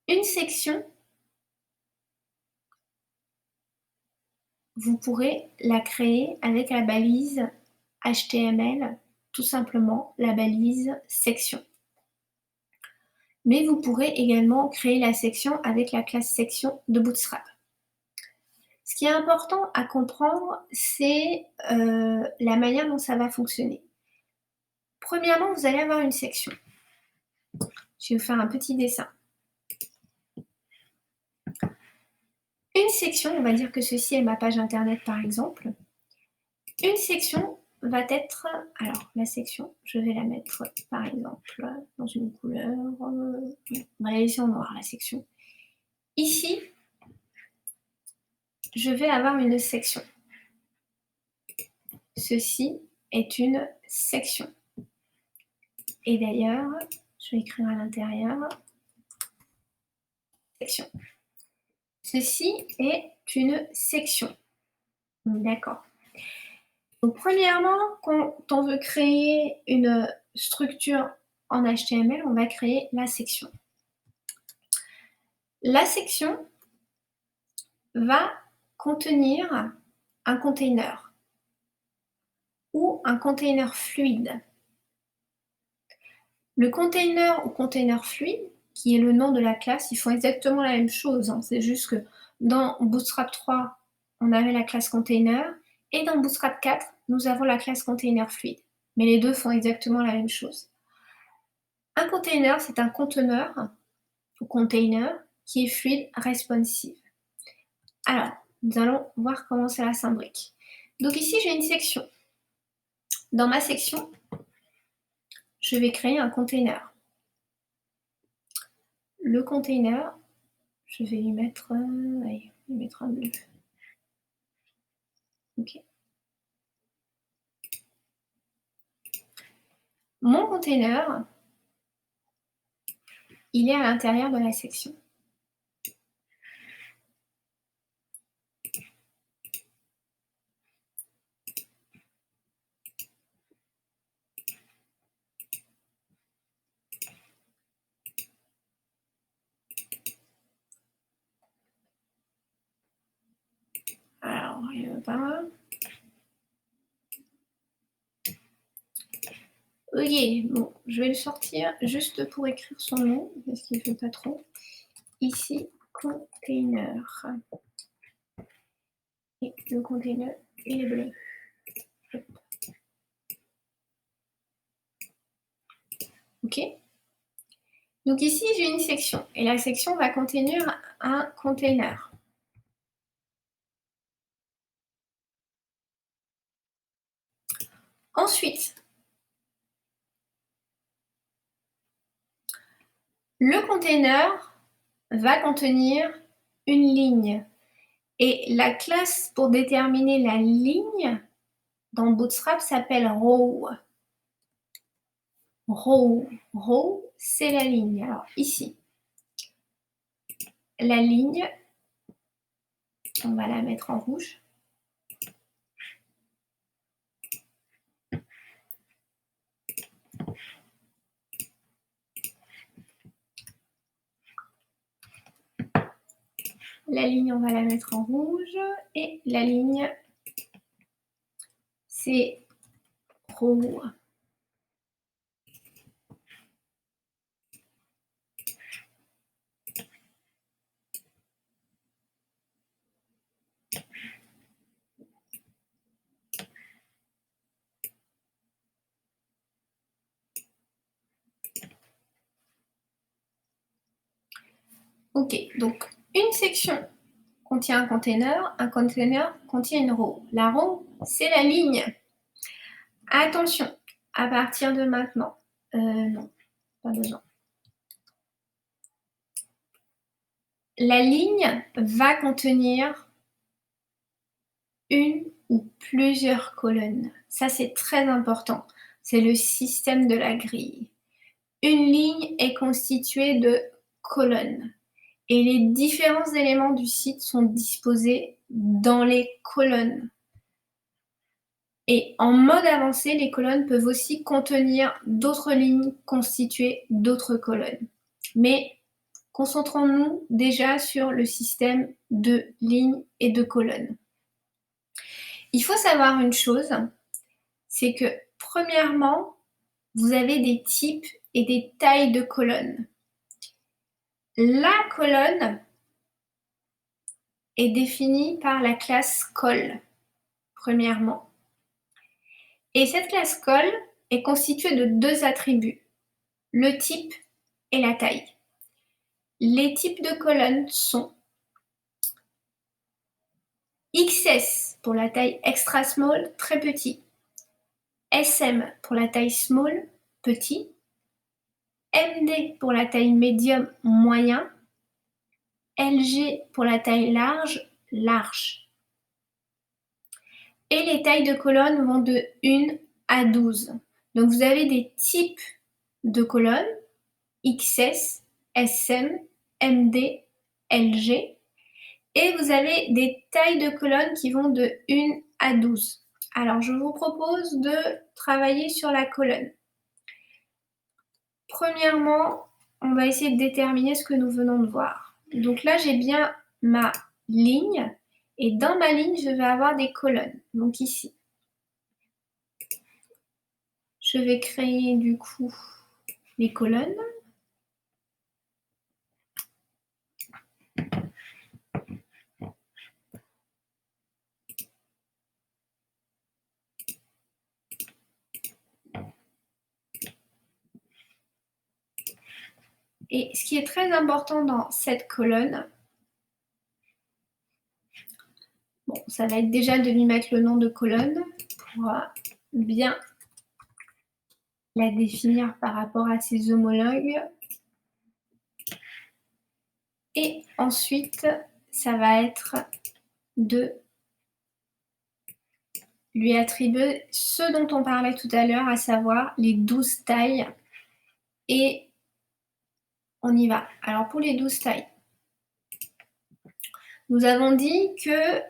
Une section, vous pourrez la créer avec la balise HTML, tout simplement la balise section. Mais vous pourrez également créer la section avec la classe section de Bootstrap. Ce qui est important à comprendre, c'est la manière dont ça va fonctionner. Premièrement, vous allez avoir une section. Je vais vous faire un petit dessin. Une section, on va dire que ceci est ma page internet par exemple. Une section va être, alors la section, je vais la mettre par exemple dans une couleur, on va la laisser en noir la section. Ici, je vais avoir une section. Ceci est une section. Et d'ailleurs, je vais écrire à l'intérieur, section. Ceci est une section. D'accord. Donc, premièrement, quand on veut créer une structure en HTML, on va créer la section. La section va contenir un container ou un container fluide. Le container ou container fluide, qui est le nom de la classe, ils font exactement la même chose, hein. C'est juste que dans Bootstrap 3, on avait la classe container, et dans Bootstrap 4, nous avons la classe container fluide. Mais les deux font exactement la même chose. Un container, c'est un conteneur, ou container, qui est fluide, responsive. Alors, nous allons voir comment cela s'imbrique. Donc ici, j'ai une section. Dans ma section, je vais créer un container. Le container, je vais lui mettre, allez, je vais mettre un bleu. Ok. Mon container, il est à l'intérieur de la section. Alors, il ne veut pas. Ok, bon, je vais le sortir juste pour écrire son nom, parce qu'il ne veut pas trop. Ici, container. Et le container, il est bleu. Ok. Donc ici, j'ai une section, et la section va contenir un container. Ensuite, le container va contenir une ligne. Et la classe pour déterminer la ligne dans Bootstrap s'appelle row. Row, c'est la ligne. Alors ici, la ligne, on va la mettre en rouge. La ligne, on va la mettre en rouge. Et la ligne, c'est row. Ok, donc une section contient un container contient une row. La row, c'est la ligne. Attention, à partir de maintenant, non, pas besoin. La ligne va contenir une ou plusieurs colonnes. Ça, c'est très important. C'est le système de la grille. Une ligne est constituée de colonnes et les différents éléments du site sont disposés dans les colonnes. Et en mode avancé, les colonnes peuvent aussi contenir d'autres lignes constituées d'autres colonnes. Mais concentrons-nous déjà sur le système de lignes et de colonnes. Il faut savoir une chose, c'est que premièrement, vous avez des types et des tailles de colonnes. La colonne est définie par la classe col, premièrement. Et cette classe col est constituée de deux attributs, le type et la taille. Les types de colonnes sont XS pour la taille extra small, très petit. SM pour la taille small, petit. MD pour la taille médium, moyen. LG pour la taille large, large. Et les tailles de colonnes vont de 1 à 12. Donc vous avez des types de colonnes, XS, SM, MD, LG. Et vous avez des tailles de colonnes qui vont de 1 à 12. Alors, je vous propose de travailler sur la colonne. Premièrement, on va essayer de déterminer ce que nous venons de voir. Donc là, j'ai bien ma ligne. Et dans ma ligne, je vais avoir des colonnes. Donc ici, je vais créer du coup les colonnes. Et ce qui est très important dans cette colonne, bon, ça va être déjà de lui mettre le nom de colonne pour bien la définir par rapport à ses homologues. Et ensuite, ça va être de lui attribuer ce dont on parlait tout à l'heure, à savoir les 12 tailles. Et on y va. Alors pour les 12 tailles, nous avons dit que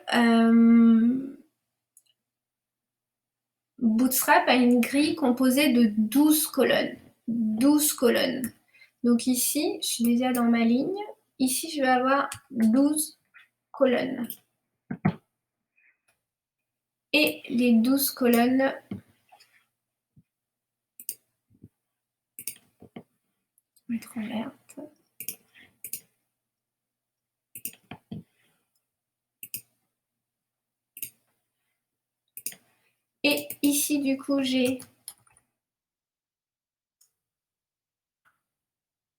Bootstrap a une grille composée de 12 colonnes. 12 colonnes. Donc ici, je suis déjà dans ma ligne. Ici, je vais avoir 12 colonnes. Et les 12 colonnes, mettre en verte. Et ici, du coup, j'ai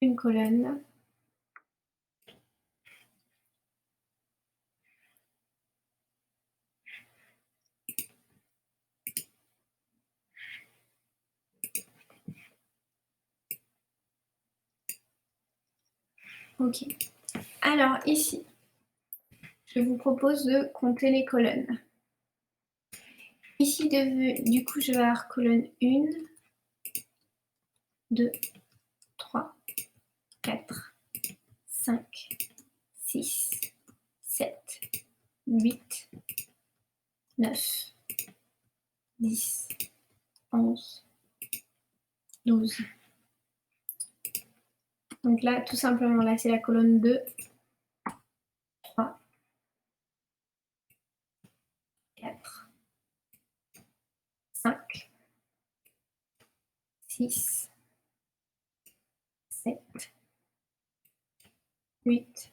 une colonne. Ok. Alors ici, je vous propose de compter les colonnes. Ici, du coup, je vais avoir colonne 1, 2, 3, 4, 5, 6, 7, 8, 9, 10, 11, 12. Donc là, tout simplement, là, c'est la colonne 2, 3, 4, 5, 6, 7, 8,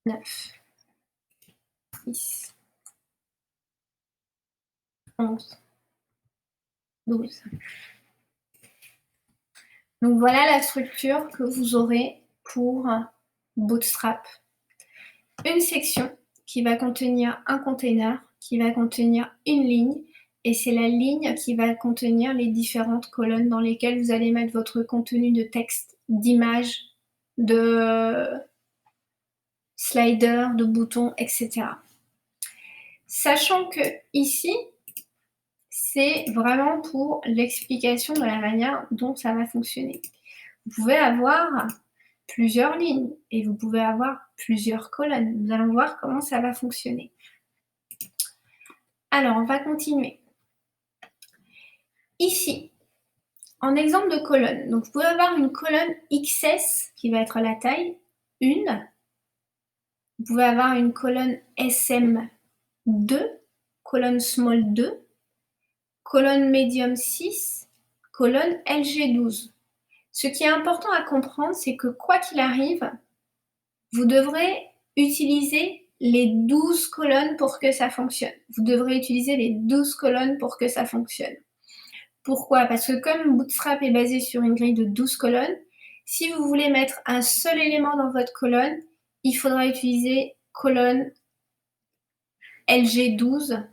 9, 10, 11, 12. Donc voilà la structure que vous aurez pour Bootstrap. Une section qui va contenir un container, qui va contenir une ligne, et c'est la ligne qui va contenir les différentes colonnes dans lesquelles vous allez mettre votre contenu de texte, d'image, de slider, de boutons, etc. Sachant que ici, c'est vraiment pour l'explication de la manière dont ça va fonctionner. Vous pouvez avoir plusieurs lignes et vous pouvez avoir plusieurs colonnes. Nous allons voir comment ça va fonctionner. Alors, on va continuer. Ici, en exemple de colonne, donc vous pouvez avoir une colonne XS qui va être la taille 1. Vous pouvez avoir une colonne SM2, colonne small 2, colonne medium 6, colonne LG12. Ce qui est important à comprendre, c'est que quoi qu'il arrive, vous devrez utiliser les 12 colonnes pour que ça fonctionne. Vous devrez utiliser les 12 colonnes pour que ça fonctionne. Pourquoi? Parce que comme Bootstrap est basé sur une grille de 12 colonnes, si vous voulez mettre un seul élément dans votre colonne, il faudra utiliser colonne LG12,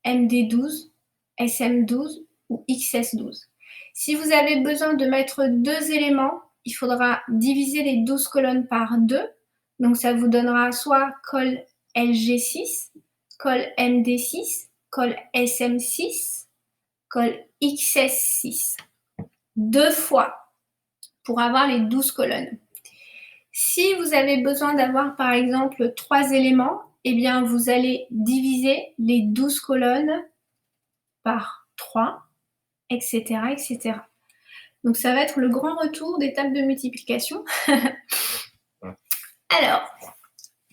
MD12, SM12 ou XS12. Si vous avez besoin de mettre deux éléments, il faudra diviser les 12 colonnes par 2. Donc ça vous donnera soit col LG6, col MD6, col SM6, col XS6. 2 fois pour avoir les 12 colonnes. Si vous avez besoin d'avoir par exemple 3 éléments, eh bien vous allez diviser les 12 colonnes par 3, etc., etc. Donc ça va être le grand retour des tables de multiplication. Alors,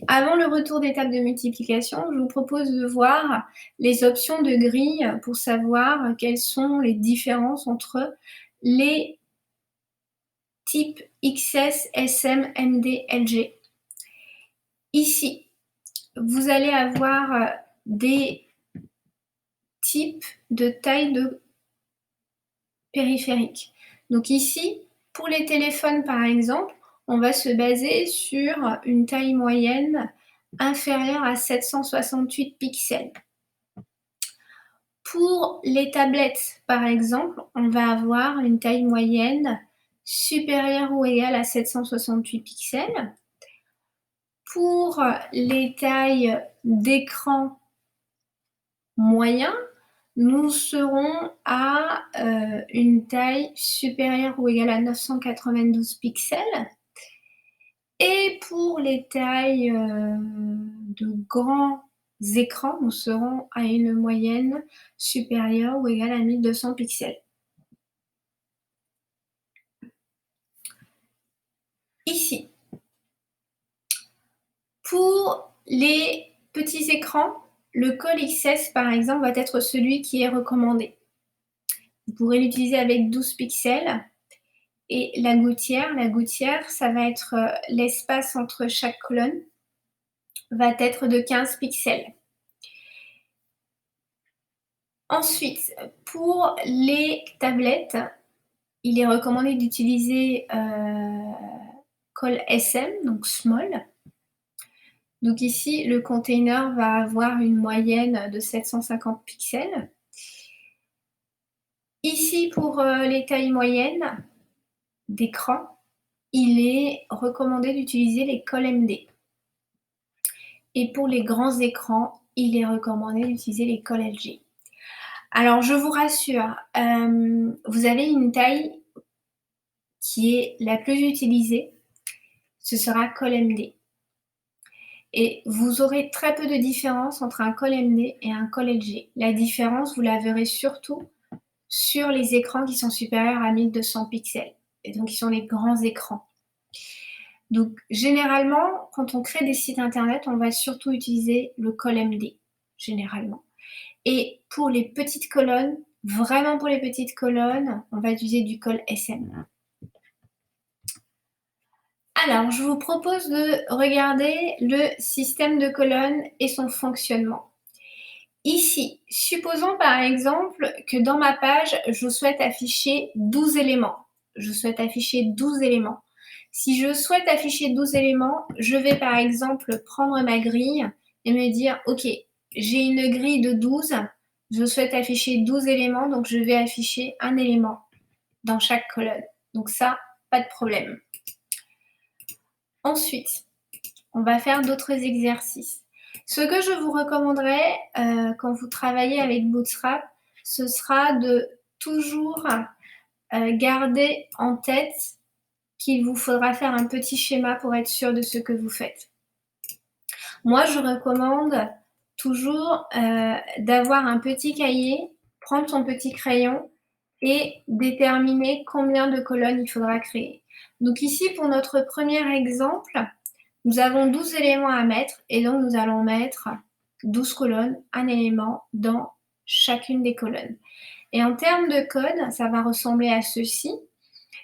avant le retour des tables de multiplication, je vous propose de voir les options de grille pour savoir quelles sont les différences entre les types XS, SM, MD, LG. Ici, vous allez avoir des types de taille de périphérique. Donc ici, Pour les téléphones, par exemple, on va se baser sur une taille moyenne inférieure à 768 pixels. Pour les tablettes, par exemple, on va avoir une taille moyenne supérieure ou égale à 768 pixels. Pour les tailles d'écran moyen, nous serons à une taille supérieure ou égale à 992 pixels. Et pour les tailles de grands écrans, nous serons à une moyenne supérieure ou égale à 1200 pixels. Ici, pour les petits écrans, le Col XS par exemple va être celui qui est recommandé. Vous pourrez l'utiliser avec 12 pixels. Et la gouttière, ça va être l'espace entre chaque colonne, va être de 15 pixels. Ensuite, pour les tablettes, il est recommandé d'utiliser Col SM, donc small. Donc ici, le container va avoir une moyenne de 750 pixels. Ici, pour les tailles moyennes d'écran, il est recommandé d'utiliser les Col MD. Et pour les grands écrans, il est recommandé d'utiliser les Col LG. Alors, je vous rassure, vous avez une taille qui est la plus utilisée, ce sera Col MD. Et vous aurez très peu de différence entre un Col MD et un Col LG. La différence, vous la verrez surtout sur les écrans qui sont supérieurs à 1200 pixels, et donc qui sont les grands écrans. Donc, généralement, quand on crée des sites internet, on va surtout utiliser le Col MD, généralement. Et pour les petites colonnes, vraiment pour les petites colonnes, on va utiliser du Col SM. Alors, je vous propose de regarder le système de colonnes et son fonctionnement. Ici, supposons par exemple que dans ma page, je souhaite afficher 12 éléments. Je souhaite afficher 12 éléments. Si je souhaite afficher 12 éléments, je vais par exemple prendre ma grille et me dire, OK, j'ai une grille de 12, je souhaite afficher 12 éléments, donc je vais afficher un élément dans chaque colonne. Donc ça, pas de problème. Ensuite, on va faire d'autres exercices. Ce que je vous recommanderais quand vous travaillez avec Bootstrap, ce sera de toujours garder en tête qu'il vous faudra faire un petit schéma pour être sûr de ce que vous faites. Moi, je recommande toujours d'avoir un petit cahier, prendre son petit crayon et déterminer combien de colonnes il faudra créer. Donc ici, pour notre premier exemple, nous avons 12 éléments à mettre et donc nous allons mettre 12 colonnes, un élément dans chacune des colonnes. Et en termes de code, ça va ressembler à ceci.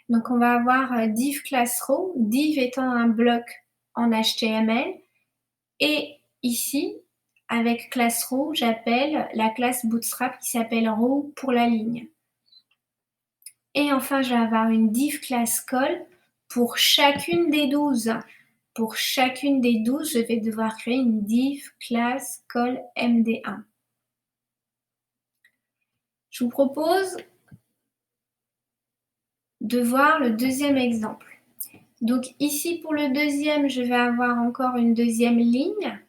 Donc on va avoir div class row, div étant un bloc en HTML. Et ici, avec class row, j'appelle la classe Bootstrap qui s'appelle row pour la ligne. Et enfin, je vais avoir une div class call pour chacune des 12. Pour chacune des 12, je vais devoir créer une div class call MD1. Je vous propose de voir le deuxième exemple. Donc ici, pour le deuxième, je vais avoir encore une deuxième ligne.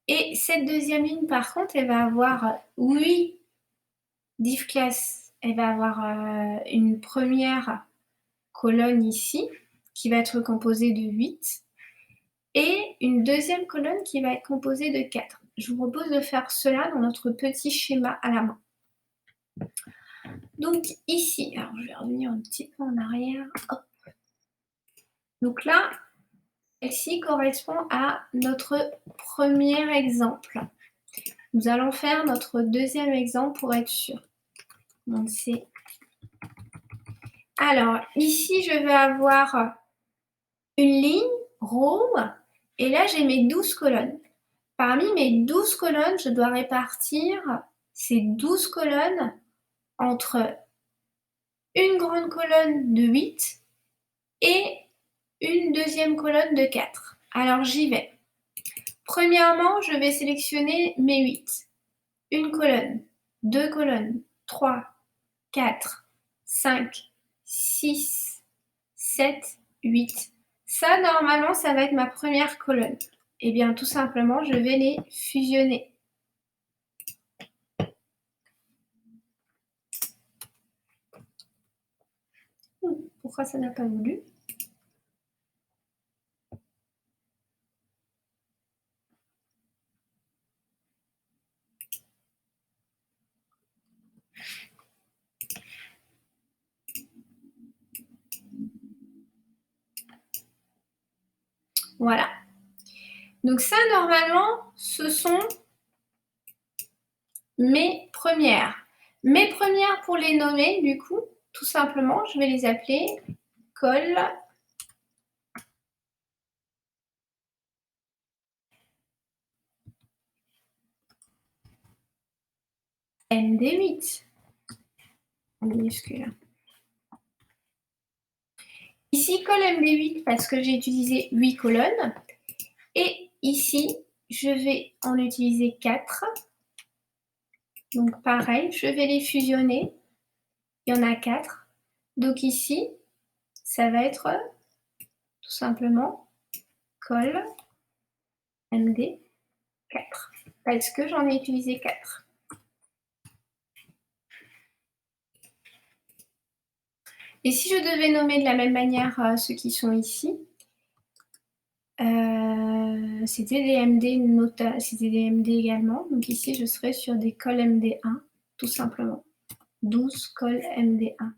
Et cette deuxième ligne, par contre, elle va avoir 8 div class. Elle va avoir une première colonne ici, qui va être composée de 8. Et une deuxième colonne qui va être composée de 4. Je vous propose de faire cela dans notre petit schéma à la main. Donc ici, alors je vais revenir un petit peu en arrière. Hop. Donc là, celle-ci correspond à notre premier exemple. Nous allons faire notre deuxième exemple pour être sûr. Donc c'est... Alors ici, je vais avoir une ligne, row, et là j'ai mes 12 colonnes. Parmi mes 12 colonnes, je dois répartir ces 12 colonnes entre une grande colonne de 8 et une deuxième colonne de 4. Alors j'y vais. Premièrement, je vais sélectionner mes 8. Une colonne, deux colonnes, 3, 4, 5, 6, 7, 8. Ça, normalement, ça va être ma première colonne. Eh bien, tout simplement, je vais les fusionner. Pourquoi ça n'a pas voulu? Voilà. Donc ça, normalement, ce sont mes premières. Mes premières, pour les nommer, du coup, tout simplement, je vais les appeler col MD8 en minuscule. Ici, col MD8 parce que j'ai utilisé 8 colonnes. Et ici, je vais en utiliser 4. Donc pareil, je vais les fusionner. Il y en a 4. Donc ici, ça va être tout simplement col MD4 parce que j'en ai utilisé 4. Et si je devais nommer de la même manière ceux qui sont ici, c'était des MD c'était des MD également. Donc ici, je serais sur des cols MD1, tout simplement. 12 cols MD1.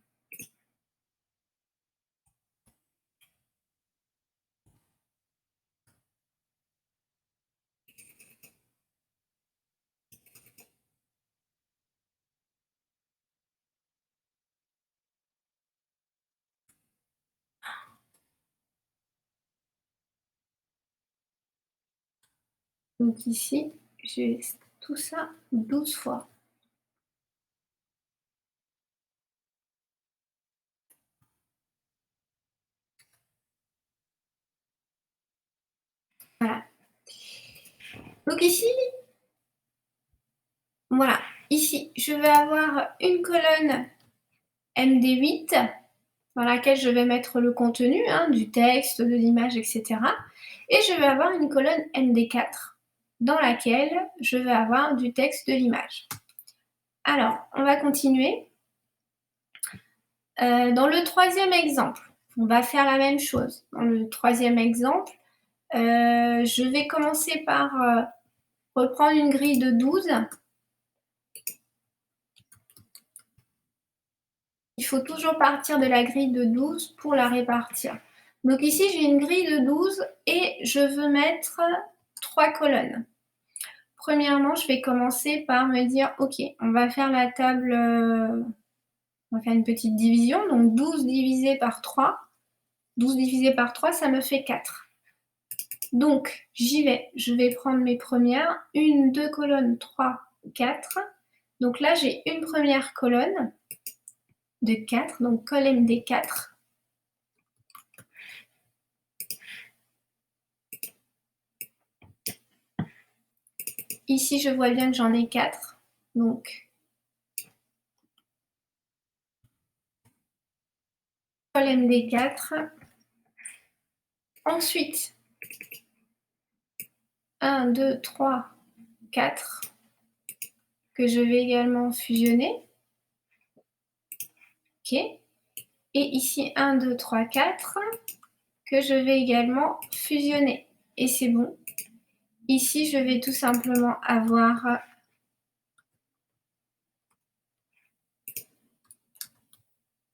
Donc ici, j'ai tout ça 12 fois. Voilà. Donc ici, voilà. Ici, je vais avoir une colonne MD8 dans laquelle je vais mettre le contenu, du texte, de l'image, etc. Et je vais avoir une colonne MD4 dans laquelle je vais avoir du texte, de l'image. Alors, on va continuer. Dans le troisième exemple, on va faire la même chose. Dans le troisième exemple, je vais commencer par reprendre une grille de 12. Il faut toujours partir de la grille de 12 pour la répartir. Donc ici, j'ai une grille de 12 et je veux mettre 3 colonnes. Premièrement, je vais commencer par me dire, ok, on va faire la table, on va faire une petite division. Donc 12 divisé par 3. 12 divisé par 3, ça me fait 4. Donc, j'y vais. Je vais prendre mes premières. 1, 2 colonnes, 3, 4. Donc là, j'ai une première colonne de 4, donc col MD4. Ici, je vois bien que j'en ai 4. Donc, col MD4. Ensuite, 1, 2, 3, 4 que je vais également fusionner. OK. Et ici, 1, 2, 3, 4 que je vais également fusionner. Et c'est bon. Ici, je vais tout simplement avoir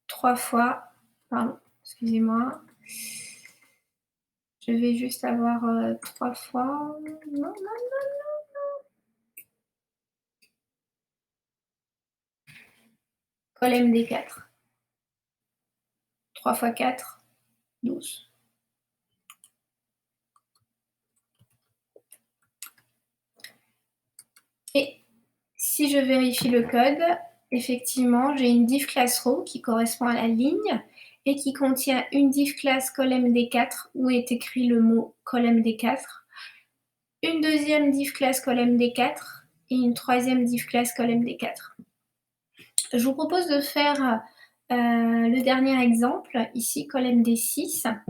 3 fois, pardon, excusez-moi, je vais juste avoir 3 fois, non, col MD4. 3 fois 4, 12. Et si je vérifie le code, effectivement, j'ai une div class row qui correspond à la ligne et qui contient une div class colMD4 où est écrit le mot colMD4, une deuxième div class colMD4 et une troisième div class colMD4. Je vous propose de faire le dernier exemple, ici colMD6.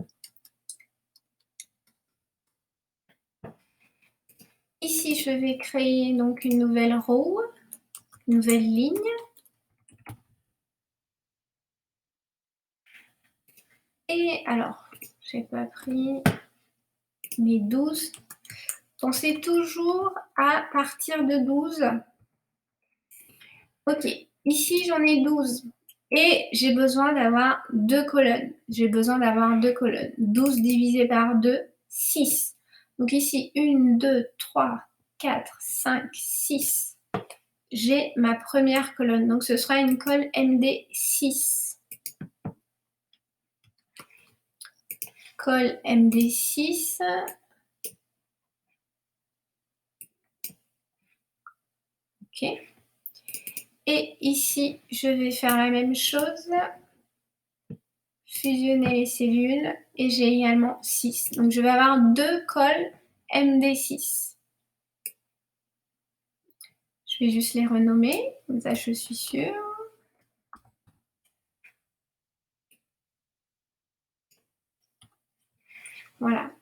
Ici, je vais créer donc une nouvelle row, une nouvelle ligne. Et alors, j'ai pas pris mes 12. Pensez toujours à partir de 12. Ok, ici j'en ai 12. Et j'ai besoin d'avoir deux colonnes. J'ai besoin d'avoir deux colonnes. 12 divisé par 2, 6. Donc ici, 1, 2, 3, 4, 5, 6. J'ai ma première colonne. Donc ce sera une colle MD6. Colle MD6. Ok. Et ici, je vais faire la même chose. Fusionner les cellules. Et j'ai également 6. Donc je vais avoir deux colles MD6. Je vais juste les renommer. Comme ça, je suis sûre. Voilà.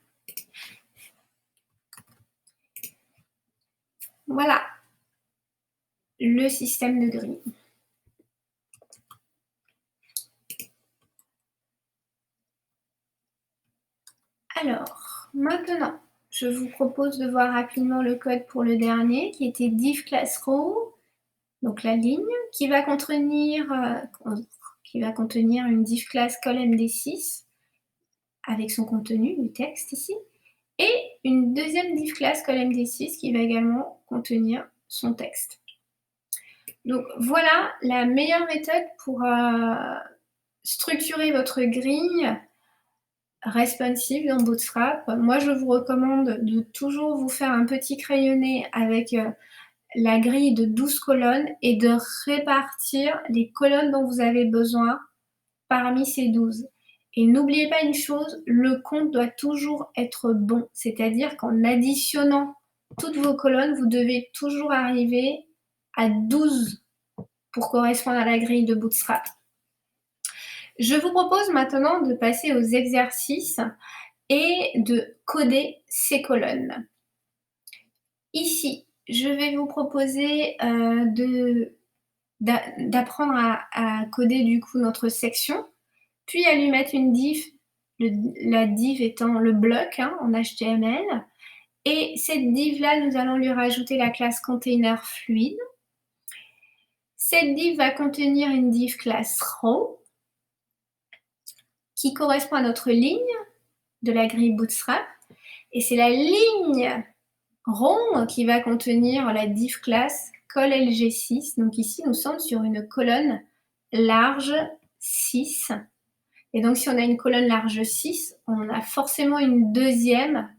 Voilà le système de grille. Alors, maintenant, je vous propose de voir rapidement le code pour le dernier, qui était div class row, donc la ligne, qui va contenir une div class colMD6 avec son contenu du texte ici, et une deuxième div class colMD6 qui va également contenir son texte. Donc voilà la meilleure méthode pour structurer votre grille responsive dans Bootstrap. Moi, je vous recommande de toujours vous faire un petit crayonné avec la grille de 12 colonnes et de répartir les colonnes dont vous avez besoin parmi ces 12. Et n'oubliez pas une chose, le compte doit toujours être bon, c'est-à-dire qu'en additionnant toutes vos colonnes, vous devez toujours arriver à 12 pour correspondre à la grille de Bootstrap. Je vous propose maintenant de passer aux exercices et de coder ces colonnes. Ici, je vais vous proposer d'apprendre à coder du coup notre section, puis à lui mettre une div, la div étant le bloc en HTML. Et cette div-là, nous allons lui rajouter la classe container fluide. Cette div va contenir une div class row qui correspond à notre ligne de la grille Bootstrap. Et c'est la ligne rond qui va contenir la div class colLG6. Donc ici, nous sommes sur une colonne large 6. Et donc, si on a une colonne large 6, on a forcément une deuxième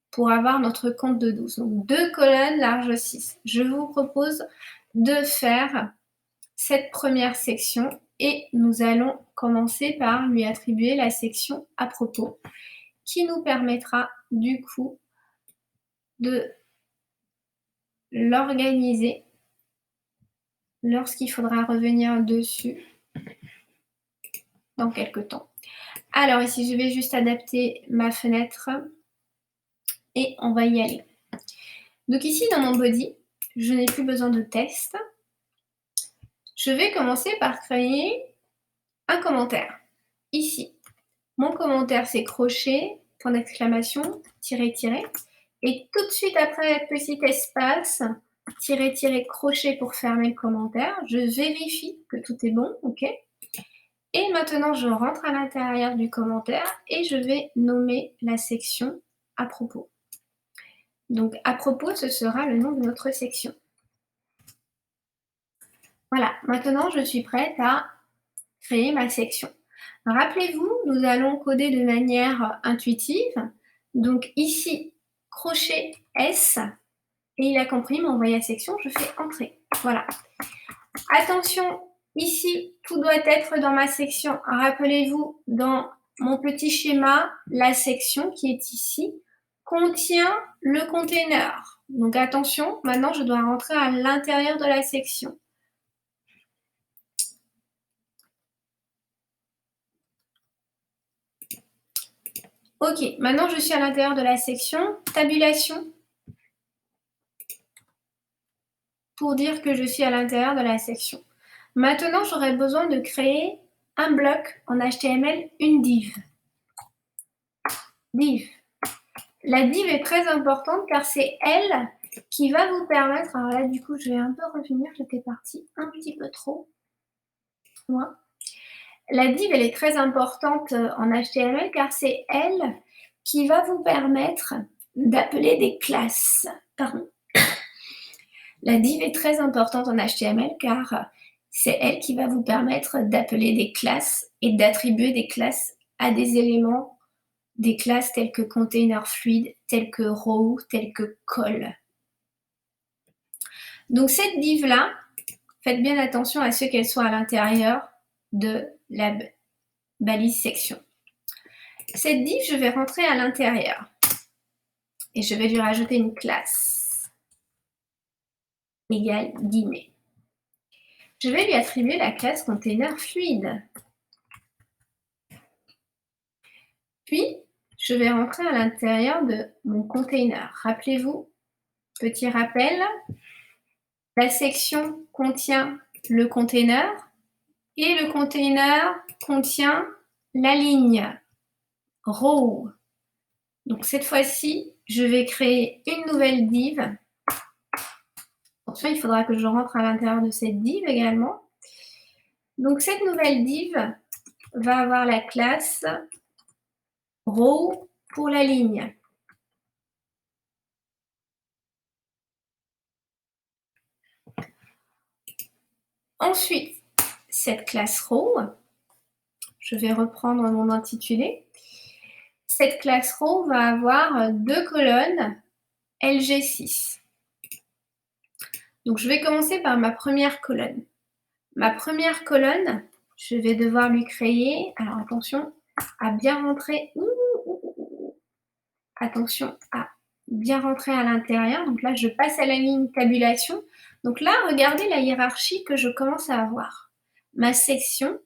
pour avoir notre compte de 12. Donc, deux colonnes large 6. Je vous propose de faire cette première section et nous allons commencer par lui attribuer la section à propos qui nous permettra du coup de l'organiser lorsqu'il faudra revenir dessus dans quelques temps. Alors ici, je vais juste adapter ma fenêtre et on va y aller. Donc ici, dans mon body, je n'ai plus besoin de texte. Je vais commencer par créer un commentaire. Ici, mon commentaire, c'est crochet, point d'exclamation, tiret, tiret. Et tout de suite après, petit espace, tiret, tiret, crochet pour fermer le commentaire. Je vérifie que tout est bon, ok. Et maintenant, je rentre à l'intérieur du commentaire et je vais nommer la section à propos. Donc, à propos, ce sera le nom de notre section. Voilà, maintenant, je suis prête à créer ma section. Rappelez-vous, nous allons coder de manière intuitive. Donc ici, crochet S, et il a compris, m'envoyer à section, je fais entrer. Voilà. Attention, ici, tout doit être dans ma section. Rappelez-vous, dans mon petit schéma, la section qui est ici contient le container. Donc attention, maintenant je dois rentrer à l'intérieur de la section. Ok, maintenant je suis à l'intérieur de la section tabulation pour dire que je suis à l'intérieur de la section. Maintenant, j'aurai besoin de créer un bloc en HTML, une div. Div. La div est très importante car c'est elle qui va vous permettre, alors là du coup je vais un peu revenir, j'étais partie un petit peu trop loin. La div elle est très importante en HTML car c'est elle qui va vous permettre d'appeler des classes. Pardon. La div est très importante en HTML car c'est elle qui va vous permettre d'appeler des classes et d'attribuer des classes à des éléments, des classes telles que container fluide, telles que row, telles que call. Donc cette div-là, faites bien attention à ce qu'elle soit à l'intérieur de la balise section. Cette div, je vais rentrer à l'intérieur et je vais lui rajouter une classe égale guillemets. Je vais lui attribuer la classe container fluide. Puis, je vais rentrer à l'intérieur de mon container. Rappelez-vous, petit rappel, la section contient le container et le container contient la ligne row. Donc cette fois-ci, je vais créer une nouvelle div. Attention, il faudra que je rentre à l'intérieur de cette div également. Donc cette nouvelle div va avoir la classe row pour la ligne. Ensuite, cette classe row, je vais reprendre mon intitulé. Cette classe row va avoir deux colonnes LG6. Donc je vais commencer par ma première colonne. Ma première colonne, je vais devoir lui créer, alors attention à bien rentrer, attention à bien rentrer à l'intérieur. Donc là, je passe à la ligne tabulation. Donc là, regardez la hiérarchie que je commence à avoir. Ma section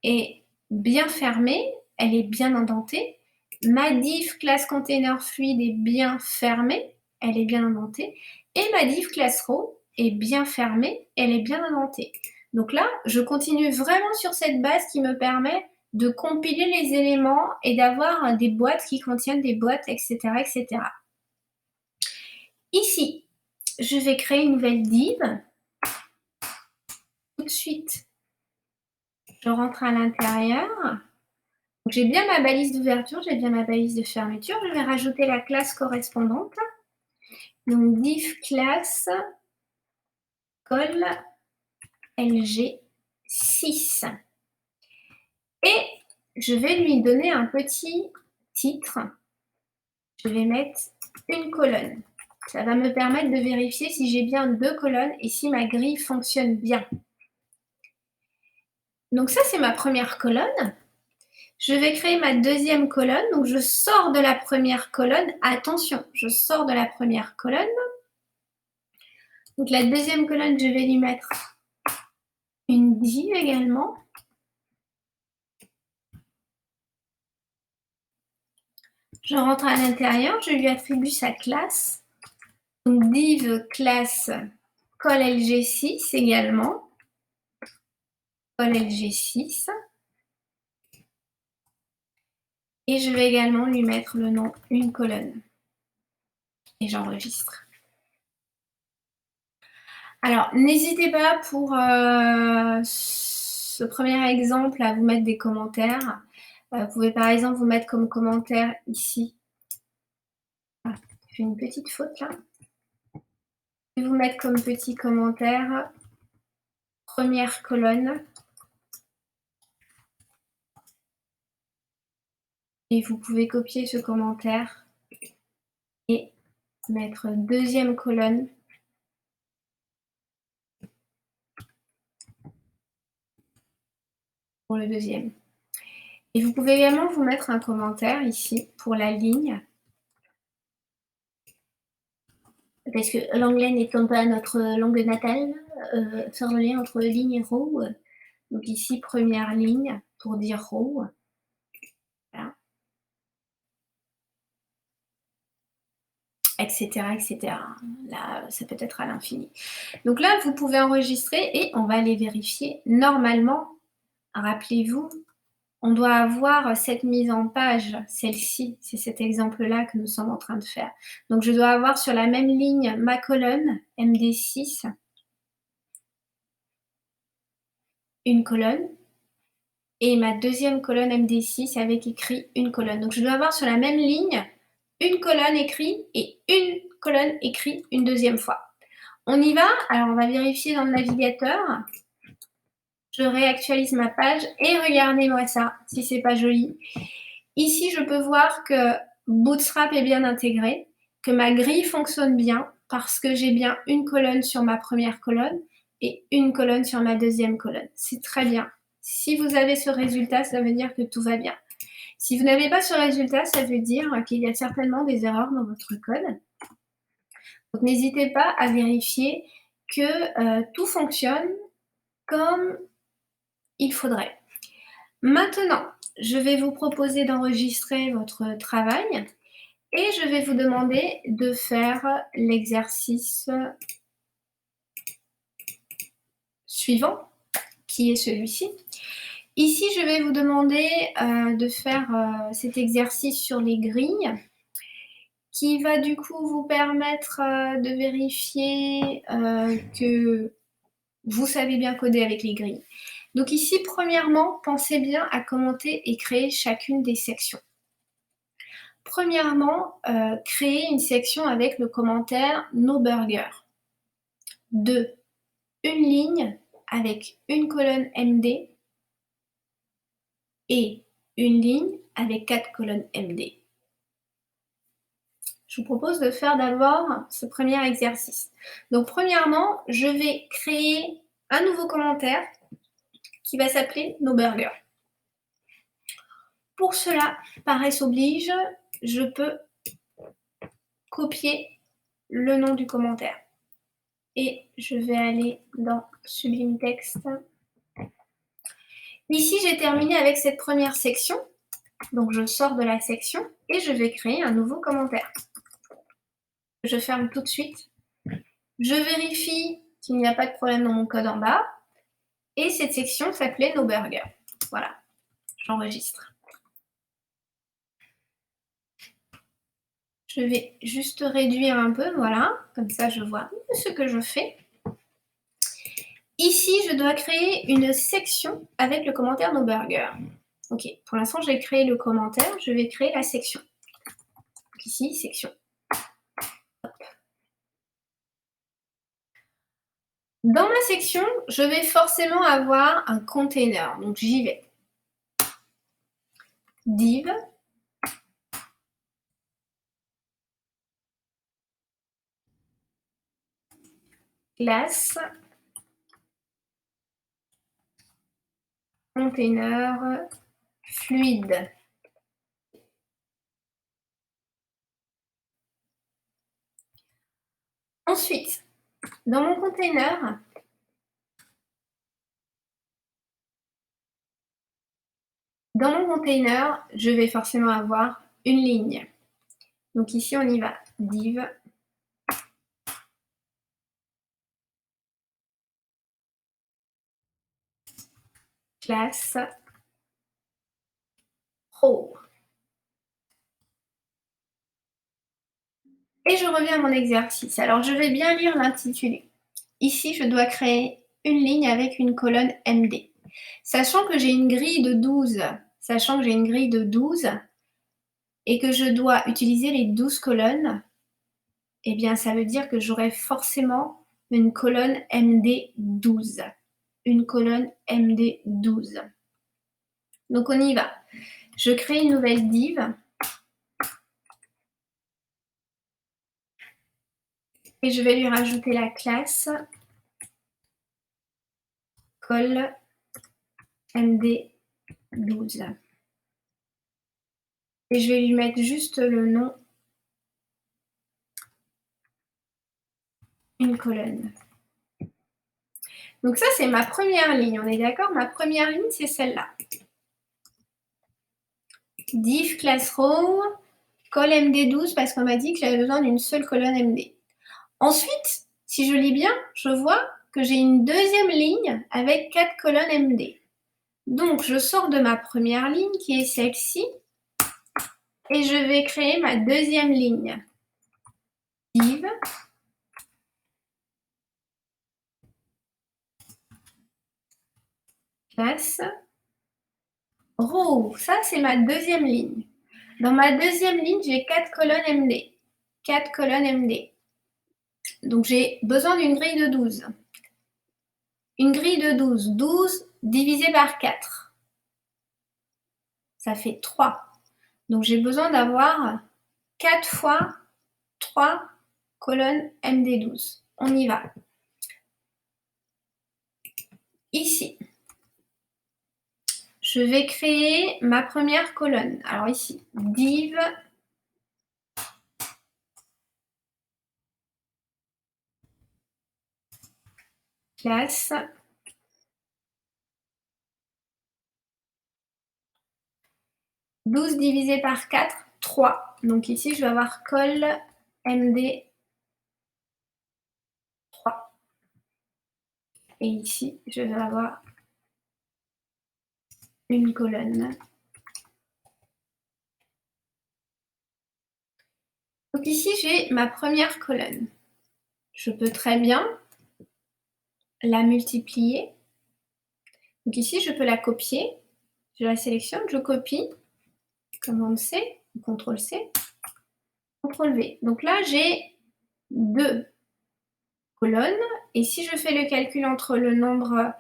est bien fermée, elle est bien indentée. Ma div classe container fluide est bien fermée, elle est bien indentée. Et ma div classe row est bien fermée, elle est bien indentée. Donc là, je continue vraiment sur cette base qui me permet de compiler les éléments et d'avoir des boîtes qui contiennent des boîtes, etc., etc. Ici, je vais créer une nouvelle div. Tout de suite, je rentre à l'intérieur. J'ai bien ma balise d'ouverture, j'ai bien ma balise de fermeture. Je vais rajouter la classe correspondante. Donc div class call LG6. Et je vais lui donner un petit titre. Je vais mettre une colonne. Ça va me permettre de vérifier si j'ai bien deux colonnes et si ma grille fonctionne bien. Donc ça, c'est ma première colonne. Je vais créer ma deuxième colonne. Donc je sors de la première colonne. Attention, je sors de la première colonne. Donc la deuxième colonne, je vais lui mettre une div également. Je rentre à l'intérieur, je lui attribue sa classe. Donc div classe call LG6 également. Call LG6. Et je vais également lui mettre le nom une colonne. Et j'enregistre. Alors, n'hésitez pas pour ce premier exemple à vous mettre des commentaires. Vous pouvez par exemple vous mettre comme commentaire ici. Ah, je fais une petite faute là. Je vais vous mettre comme petit commentaire première colonne. Et vous pouvez copier ce commentaire et mettre deuxième colonne. pour le deuxième. Et vous pouvez également vous mettre un commentaire ici pour la ligne. Parce que l'anglais n'étant pas notre langue natale, faire le lien entre ligne et row. Donc ici, première ligne pour dire row. Voilà. Etc., etc. Là, ça peut être à l'infini. Donc là, vous pouvez enregistrer et on va aller vérifier. Normalement, rappelez-vous, on doit avoir cette mise en page, celle-ci, c'est cet exemple-là que nous sommes en train de faire. Donc je dois avoir sur la même ligne ma colonne MD6, une colonne, et ma deuxième colonne MD6 avec écrit une colonne. Donc je dois avoir sur la même ligne une colonne écrite et une colonne écrite une deuxième fois. On y va. Alors on va vérifier dans le navigateur. Je réactualise ma page et regardez-moi ça, si c'est pas joli. Ici, je peux voir que Bootstrap est bien intégré, que ma grille fonctionne bien parce que j'ai bien une colonne sur ma première colonne et une colonne sur ma deuxième colonne. C'est très bien. Si vous avez ce résultat, ça veut dire que tout va bien. Si vous n'avez pas ce résultat, ça veut dire qu'il y a certainement des erreurs dans votre code. Donc n'hésitez pas à vérifier que tout fonctionne comme il faudrait. Maintenant, je vais vous proposer d'enregistrer votre travail et je vais vous demander de faire l'exercice suivant, qui est celui-ci. Ici, je vais vous demander de faire cet exercice sur les grilles, qui va du coup vous permettre de vérifier que vous savez bien coder avec les grilles. Donc ici, premièrement, pensez bien à commenter et créer chacune des sections. Premièrement, créer une section avec le commentaire No Burger. 2. Une ligne avec une colonne MD et une ligne avec 4 colonnes MD. Je vous propose de faire d'abord ce premier exercice. Donc premièrement, je vais créer un nouveau commentaire qui va s'appeler No Burger. Pour cela, paresse oblige, je peux copier le nom du commentaire. Et je vais aller dans Sublime Text. Ici, j'ai terminé avec cette première section. Donc, je sors de la section et je vais créer un nouveau commentaire. Je ferme tout de suite. Je vérifie qu'il n'y a pas de problème dans mon code en bas. Et cette section s'appelait No Burger. Voilà, j'enregistre. Je vais juste réduire un peu, voilà. Comme ça, je vois ce que je fais. Ici, je dois créer une section avec le commentaire No Burger. Ok, pour l'instant, j'ai créé le commentaire. Je vais créer la section. Donc ici, section. Hop. Dans ma section, je vais forcément avoir un container. Donc j'y vais. Div. Classe. Container. Fluide. Ensuite, dans mon container, je vais forcément avoir une ligne. Donc ici, on y va. Div. Classe. Row. Et je reviens à mon exercice. Alors, je vais bien lire l'intitulé. Ici, je dois créer une ligne avec une colonne MD. Sachant que j'ai une grille de 12, et que je dois utiliser les 12 colonnes, eh bien, ça veut dire que j'aurai forcément une colonne MD12. Une colonne MD12. Donc, on y va. Je crée une nouvelle div. Et je vais lui rajouter la classe col MD12. 12. Et je vais lui mettre juste le nom, une colonne. Donc ça, c'est ma première ligne, on est d'accord? Ma première ligne, c'est celle-là. Div class row, col MD12, parce qu'on m'a dit que j'avais besoin d'une seule colonne MD. Ensuite, si je lis bien, je vois que j'ai une deuxième ligne avec 4 colonnes MD. Donc, je sors de ma première ligne, qui est celle-ci, et je vais créer ma deuxième ligne. Div, class, row. Ça, c'est ma deuxième ligne. Dans ma deuxième ligne, j'ai 4 colonnes MD. 4 colonnes MD. Donc, j'ai besoin d'une grille de 12. Une grille de 12. 12 divisé par 4. Ça fait 3. Donc, j'ai besoin d'avoir 4 fois 3 colonnes MD12. On y va. Ici, je vais créer ma première colonne. Alors ici, div classe (12 divisé par 4, 3). Donc ici, je vais avoir col MD 3. Et ici, je vais avoir une colonne. Donc ici, j'ai ma première colonne. Je peux très bien la multiplier. Donc ici, je peux la copier. Je la sélectionne, je copie. Commande C, CTRL C, CTRL V. Donc là, j'ai 2 colonnes. Et si je fais le calcul entre le nombre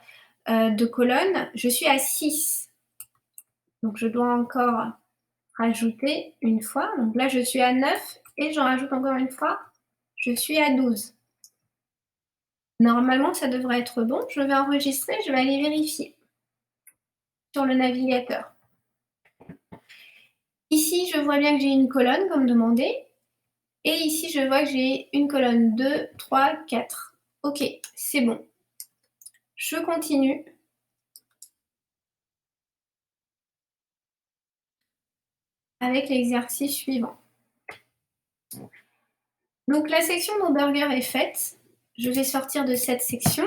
de colonnes, je suis à 6. Donc je dois encore rajouter une fois. Donc là, je suis à 9 et j'en rajoute encore une fois. Je suis à 12. Normalement, ça devrait être bon. Je vais enregistrer, je vais aller vérifier sur le navigateur. Ici, je vois bien que j'ai une colonne comme demandé. Et ici, je vois que j'ai une colonne 2, 3, 4. Ok, c'est bon. Je continue. Avec l'exercice suivant. Donc la section Nos burgers est faite. Je vais sortir de cette section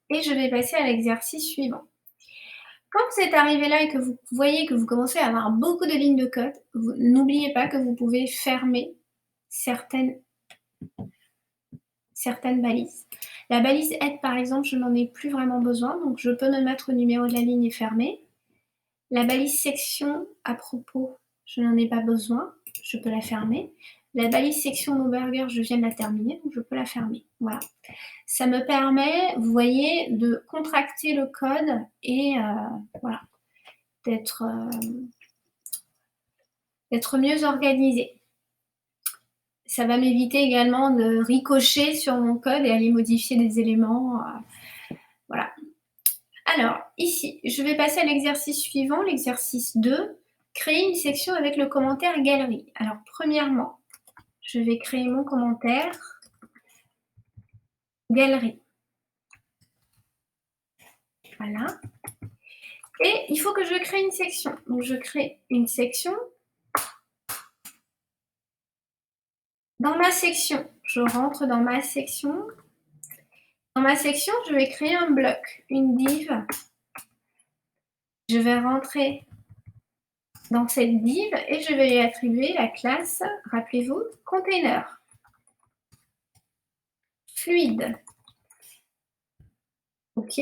et je vais passer à l'exercice suivant. Quand vous êtes arrivé là et que vous voyez que vous commencez à avoir beaucoup de lignes de code, n'oubliez pas que vous pouvez fermer certaines balises. La balise aide, par exemple, je n'en ai plus vraiment besoin, donc je peux me mettre au numéro de la ligne et fermer. La balise section, à propos, je n'en ai pas besoin, je peux la fermer. La balise section No Burger, je viens de la terminer, donc je peux la fermer. Voilà. Ça me permet, vous voyez, de contracter le code et voilà, d'être mieux organisé. Ça va m'éviter également de ricocher sur mon code et aller modifier des éléments. Voilà. Alors, ici, je vais passer à l'exercice suivant, l'exercice 2. Créer une section avec le commentaire galerie. Alors, premièrement, je vais créer mon commentaire galerie. Voilà. Et il faut que je crée une section. Donc, je crée une section. Dans ma section, je rentre dans ma section. Dans ma section, je vais créer un bloc, une div. Je vais rentrer dans cette div et je vais lui attribuer la classe, rappelez-vous, container. Fluide. OK.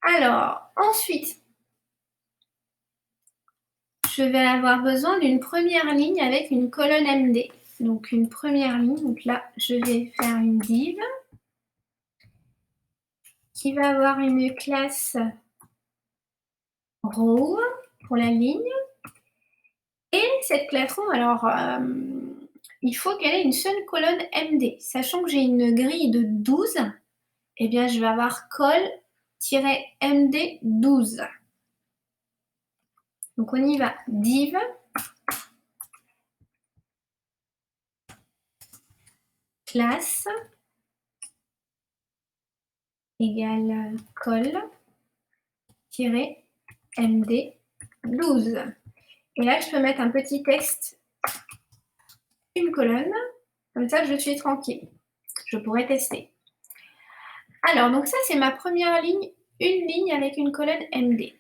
Alors, ensuite, je vais avoir besoin d'une première ligne avec une colonne MD. Donc, une première ligne. Donc là, je vais faire une div qui va avoir une classe row pour la ligne. Et cette classe row, alors, il faut qu'elle ait une seule colonne MD. Sachant que j'ai une grille de 12, eh bien, je vais avoir col-MD12. Donc on y va. Div classe égale col-md12. Et là, je peux mettre un petit texte, une colonne, comme ça je suis tranquille. Je pourrais tester. Alors, donc ça, c'est ma première ligne, une ligne avec une colonne MD.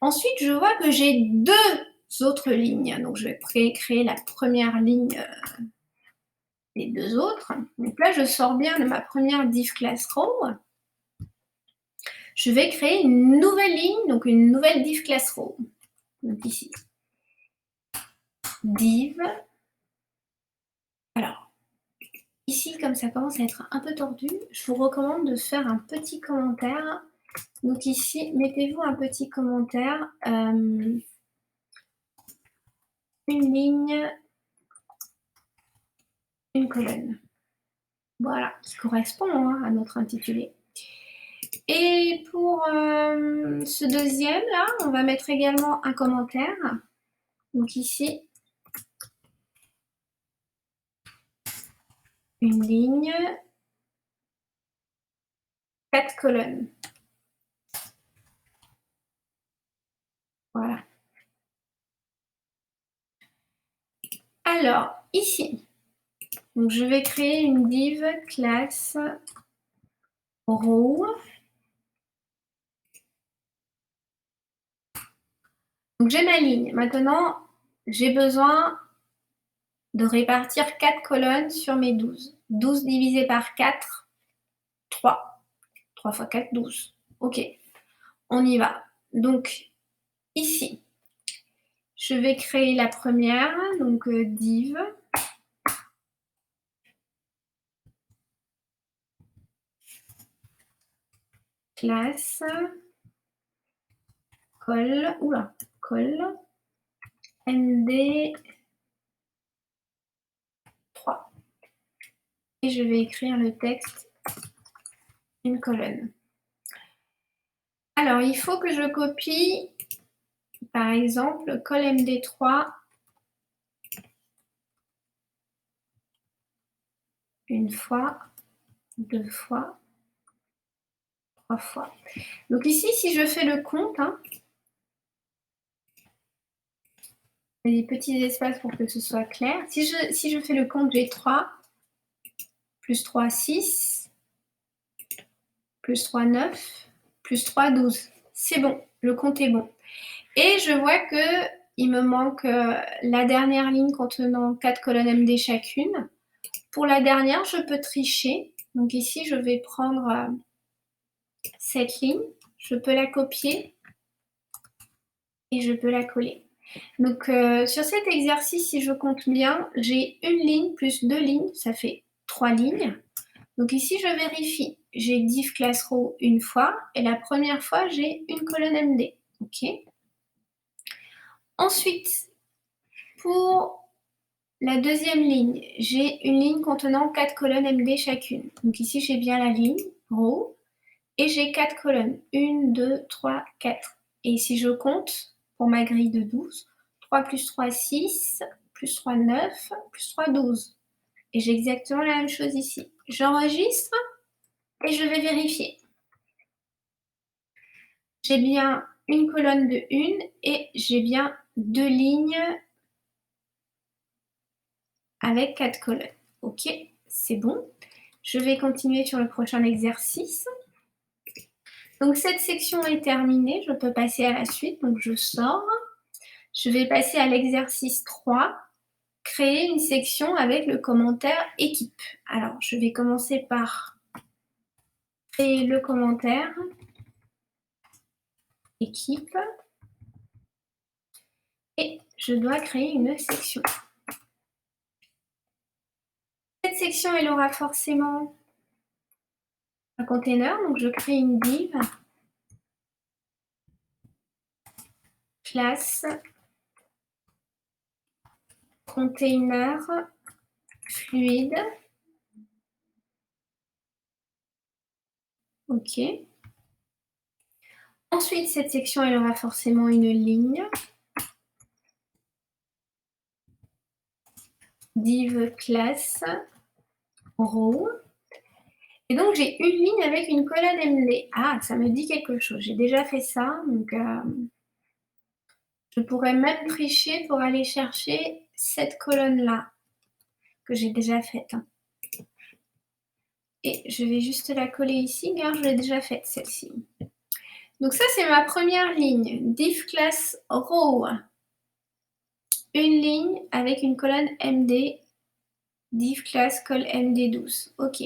Ensuite, je vois que j'ai deux autres lignes. Donc, je vais créer la première ligne des deux autres. Donc là, je sors bien de ma première div class row. Je vais créer une nouvelle ligne, donc une nouvelle div class row. Donc ici, div. Alors, ici, comme ça commence à être un peu tordu, je vous recommande de faire un petit commentaire. Donc ici, mettez-vous un petit commentaire. Une ligne, une colonne. Voilà, qui correspond à notre intitulé. Et pour ce deuxième, là, on va mettre également un commentaire. Donc ici, une ligne, 4 colonnes. Voilà. Alors, ici, donc je vais créer une div classe row. Donc j'ai ma ligne. Maintenant, j'ai besoin de répartir 4 colonnes sur mes 12. 12 divisé par 4, 3. 3 fois 4, 12. Ok, on y va. Donc, ici, je vais créer la première, donc div. Classe. Col. MD 3. Et je vais écrire le texte, une colonne. Alors, il faut que je copie, par exemple, col MD3 une fois, 2 fois, 3 fois. Donc ici, si je fais le compte, il y a des petits espaces pour que ce soit clair. Si je fais le compte, j'ai 3, plus 3, 6, plus 3, 9, plus 3, 12. C'est bon, le compte est bon. Et je vois qu'il me manque la dernière ligne contenant 4 colonnes MD chacune. Pour la dernière, je peux tricher. Donc ici, je vais prendre cette ligne, je peux la copier et je peux la coller. Donc sur cet exercice, si je compte bien, j'ai une ligne plus 2 lignes, ça fait 3 lignes. Donc ici, je vérifie. J'ai div class row une fois et la première fois, j'ai une colonne MD. Ok. Ensuite, pour la deuxième ligne, j'ai une ligne contenant 4 colonnes MD chacune. Donc ici, j'ai bien la ligne row et j'ai 4 colonnes. 1, 2, 3, 4. Et si je compte, pour ma grille de 12, 3 plus 3, 6, plus 3, 9, plus 3, 12. Et j'ai exactement la même chose ici. J'enregistre et je vais vérifier. J'ai bien une colonne de 1 et j'ai bien 2 lignes avec 4 colonnes. Ok, c'est bon. Je vais continuer sur le prochain exercice. Donc cette section est terminée, je peux passer à la suite. Donc je sors. Je vais passer à l'exercice 3, créer une section avec le commentaire équipe. Alors je vais commencer par créer le commentaire équipe et je dois créer une section. Cette section, elle aura forcément un container, donc je crée une div classe container fluide. Ok. Ensuite, cette section, elle aura forcément une ligne. div class row. Et donc, j'ai une ligne avec une colonne MD. Ah, ça me dit quelque chose. J'ai déjà fait ça. Donc, je pourrais même tricher pour aller chercher cette colonne-là que j'ai déjà faite. Et je vais juste la coller ici, car je l'ai déjà faite, celle-ci. Donc ça, c'est ma première ligne. Div class row. Une ligne avec une colonne MD. Div class col MD12. OK.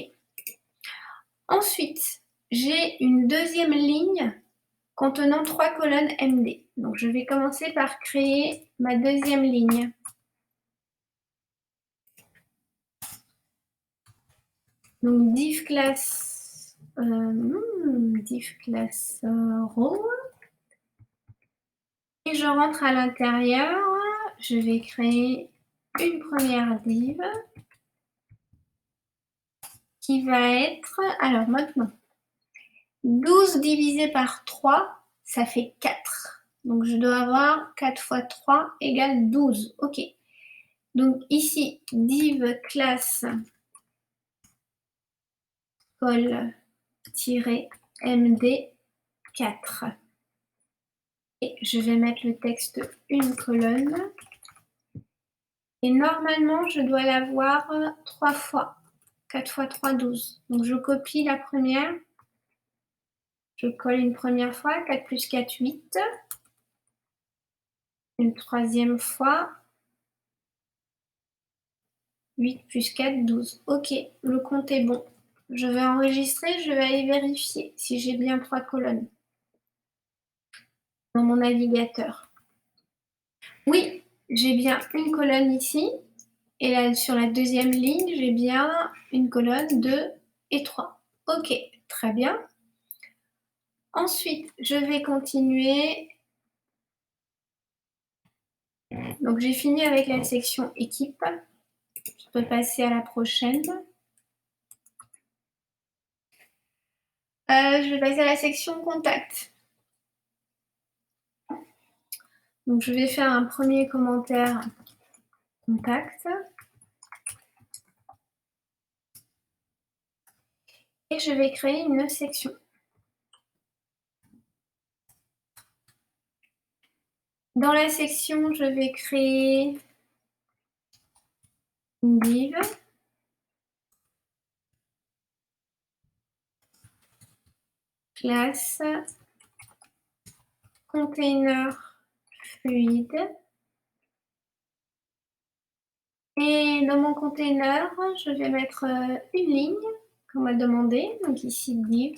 Ensuite, j'ai une deuxième ligne contenant 3 colonnes MD. Donc, je vais commencer par créer ma deuxième ligne. Donc, div class row. Et je rentre à l'intérieur. Je vais créer une première div qui va être, alors maintenant, 12 divisé par 3, ça fait 4. Donc, je dois avoir 4 fois 3 égale 12. OK. Donc, ici, div class col-md4. Et je vais mettre le texte une colonne. Et normalement, je dois l'avoir 3 fois. 4 fois 3, 12. Donc, je copie la première. Je colle une première fois. 4 plus 4, 8. Une troisième fois. 8 plus 4, 12. OK, le compte est bon. Je vais enregistrer, je vais aller vérifier si j'ai bien 3 colonnes dans mon navigateur. Oui, j'ai bien une colonne ici. Et là, sur la deuxième ligne, j'ai bien une colonne 2 et 3. OK, très bien. Ensuite, je vais continuer. Donc, j'ai fini avec la section équipe. Je peux passer à la prochaine. Je vais passer à la section contact. Donc, je vais faire un premier commentaire contact. Et je vais créer une section. Dans la section, je vais créer une div. Classe container fluide. Et dans mon container, je vais mettre une ligne qu'on m'a demandé. Donc ici, div.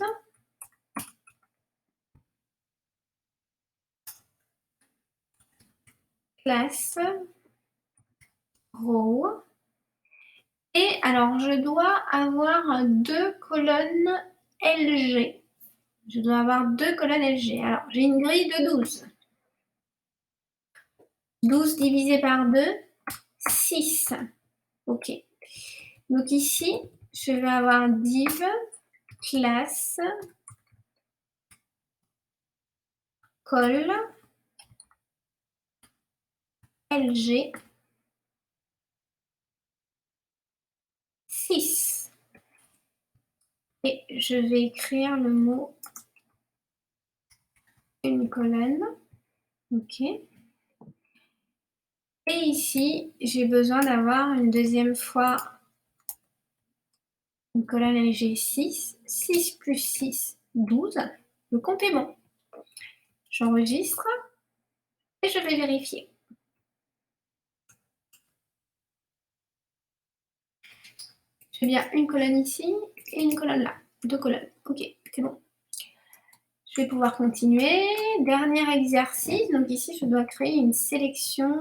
Classe row. Et alors, je dois avoir 2 colonnes LG. Je dois avoir 2 colonnes LG. Alors, j'ai une grille de 12. 12 divisé par 2, 6. OK. Donc ici, je vais avoir div classe col LG 6. Et je vais écrire le mot une colonne. OK. Et ici, j'ai besoin d'avoir une deuxième fois une colonne LG 6. 6 plus 6, 12. Le compte est bon. J'enregistre et je vais vérifier. J'ai bien une colonne ici et une colonne là. 2 colonnes. OK, c'est bon. Je vais pouvoir continuer. Dernier exercice. Donc ici, je dois créer une section,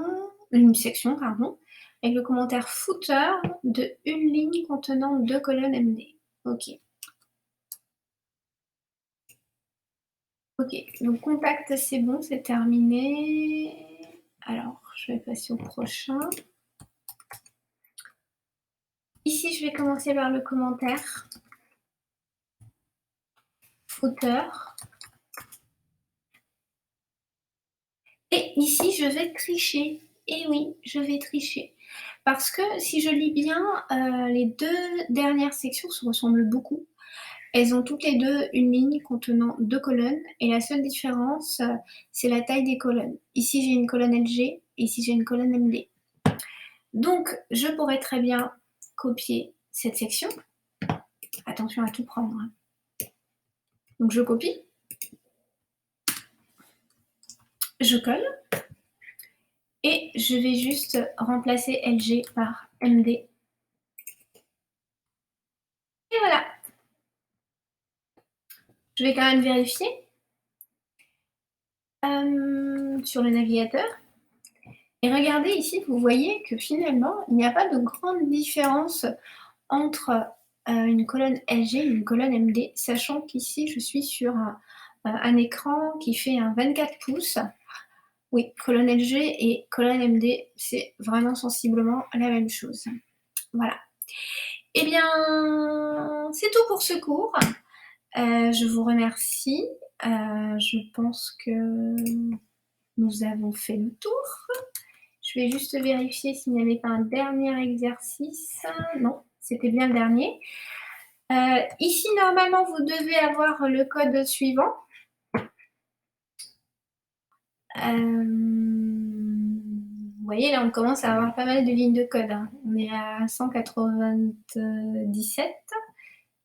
avec le commentaire footer de une ligne contenant 2 colonnes MD. OK. OK, donc contact, c'est bon, c'est terminé. Alors, je vais passer au prochain. Ici, je vais commencer par le commentaire footer. Et ici, je vais tricher. Et oui, je vais tricher. Parce que si je lis bien, les 2 dernières sections se ressemblent beaucoup. Elles ont toutes les 2 une ligne contenant 2 colonnes et la seule différence, c'est la taille des colonnes. Ici, j'ai une colonne LG et ici, j'ai une colonne MD. Donc, je pourrais très bien copier cette section. Attention à tout prendre, hein. Donc, je copie, je colle et je vais juste remplacer LG par MD. Et voilà. Je vais quand même vérifier sur le navigateur. Et regardez ici, vous voyez que finalement, il n'y a pas de grande différence entre une colonne LG et une colonne MD, sachant qu'ici, je suis sur un écran qui fait un 24 pouces. Oui, colonne LG et colonne MD, c'est vraiment sensiblement la même chose. Voilà. Eh bien, c'est tout pour ce cours. Je vous remercie. Je pense que nous avons fait le tour. Je vais juste vérifier s'il n'y avait pas un dernier exercice. Non, c'était bien le dernier. Ici, normalement, vous devez avoir le code suivant. Vous voyez, là, on commence à avoir pas mal de lignes de code, hein. On est à 197,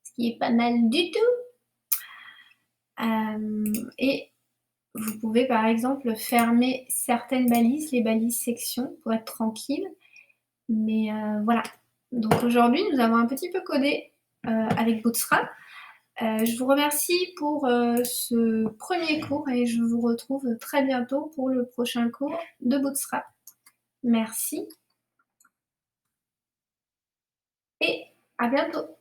ce qui est pas mal du tout. Et vous pouvez, par exemple, fermer certaines balises, les balises sections, pour être tranquille. Mais voilà. Donc aujourd'hui, nous avons un petit peu codé avec Bootstrap. Je vous remercie pour ce premier cours et je vous retrouve très bientôt pour le prochain cours de Bootstrap. Merci et à bientôt.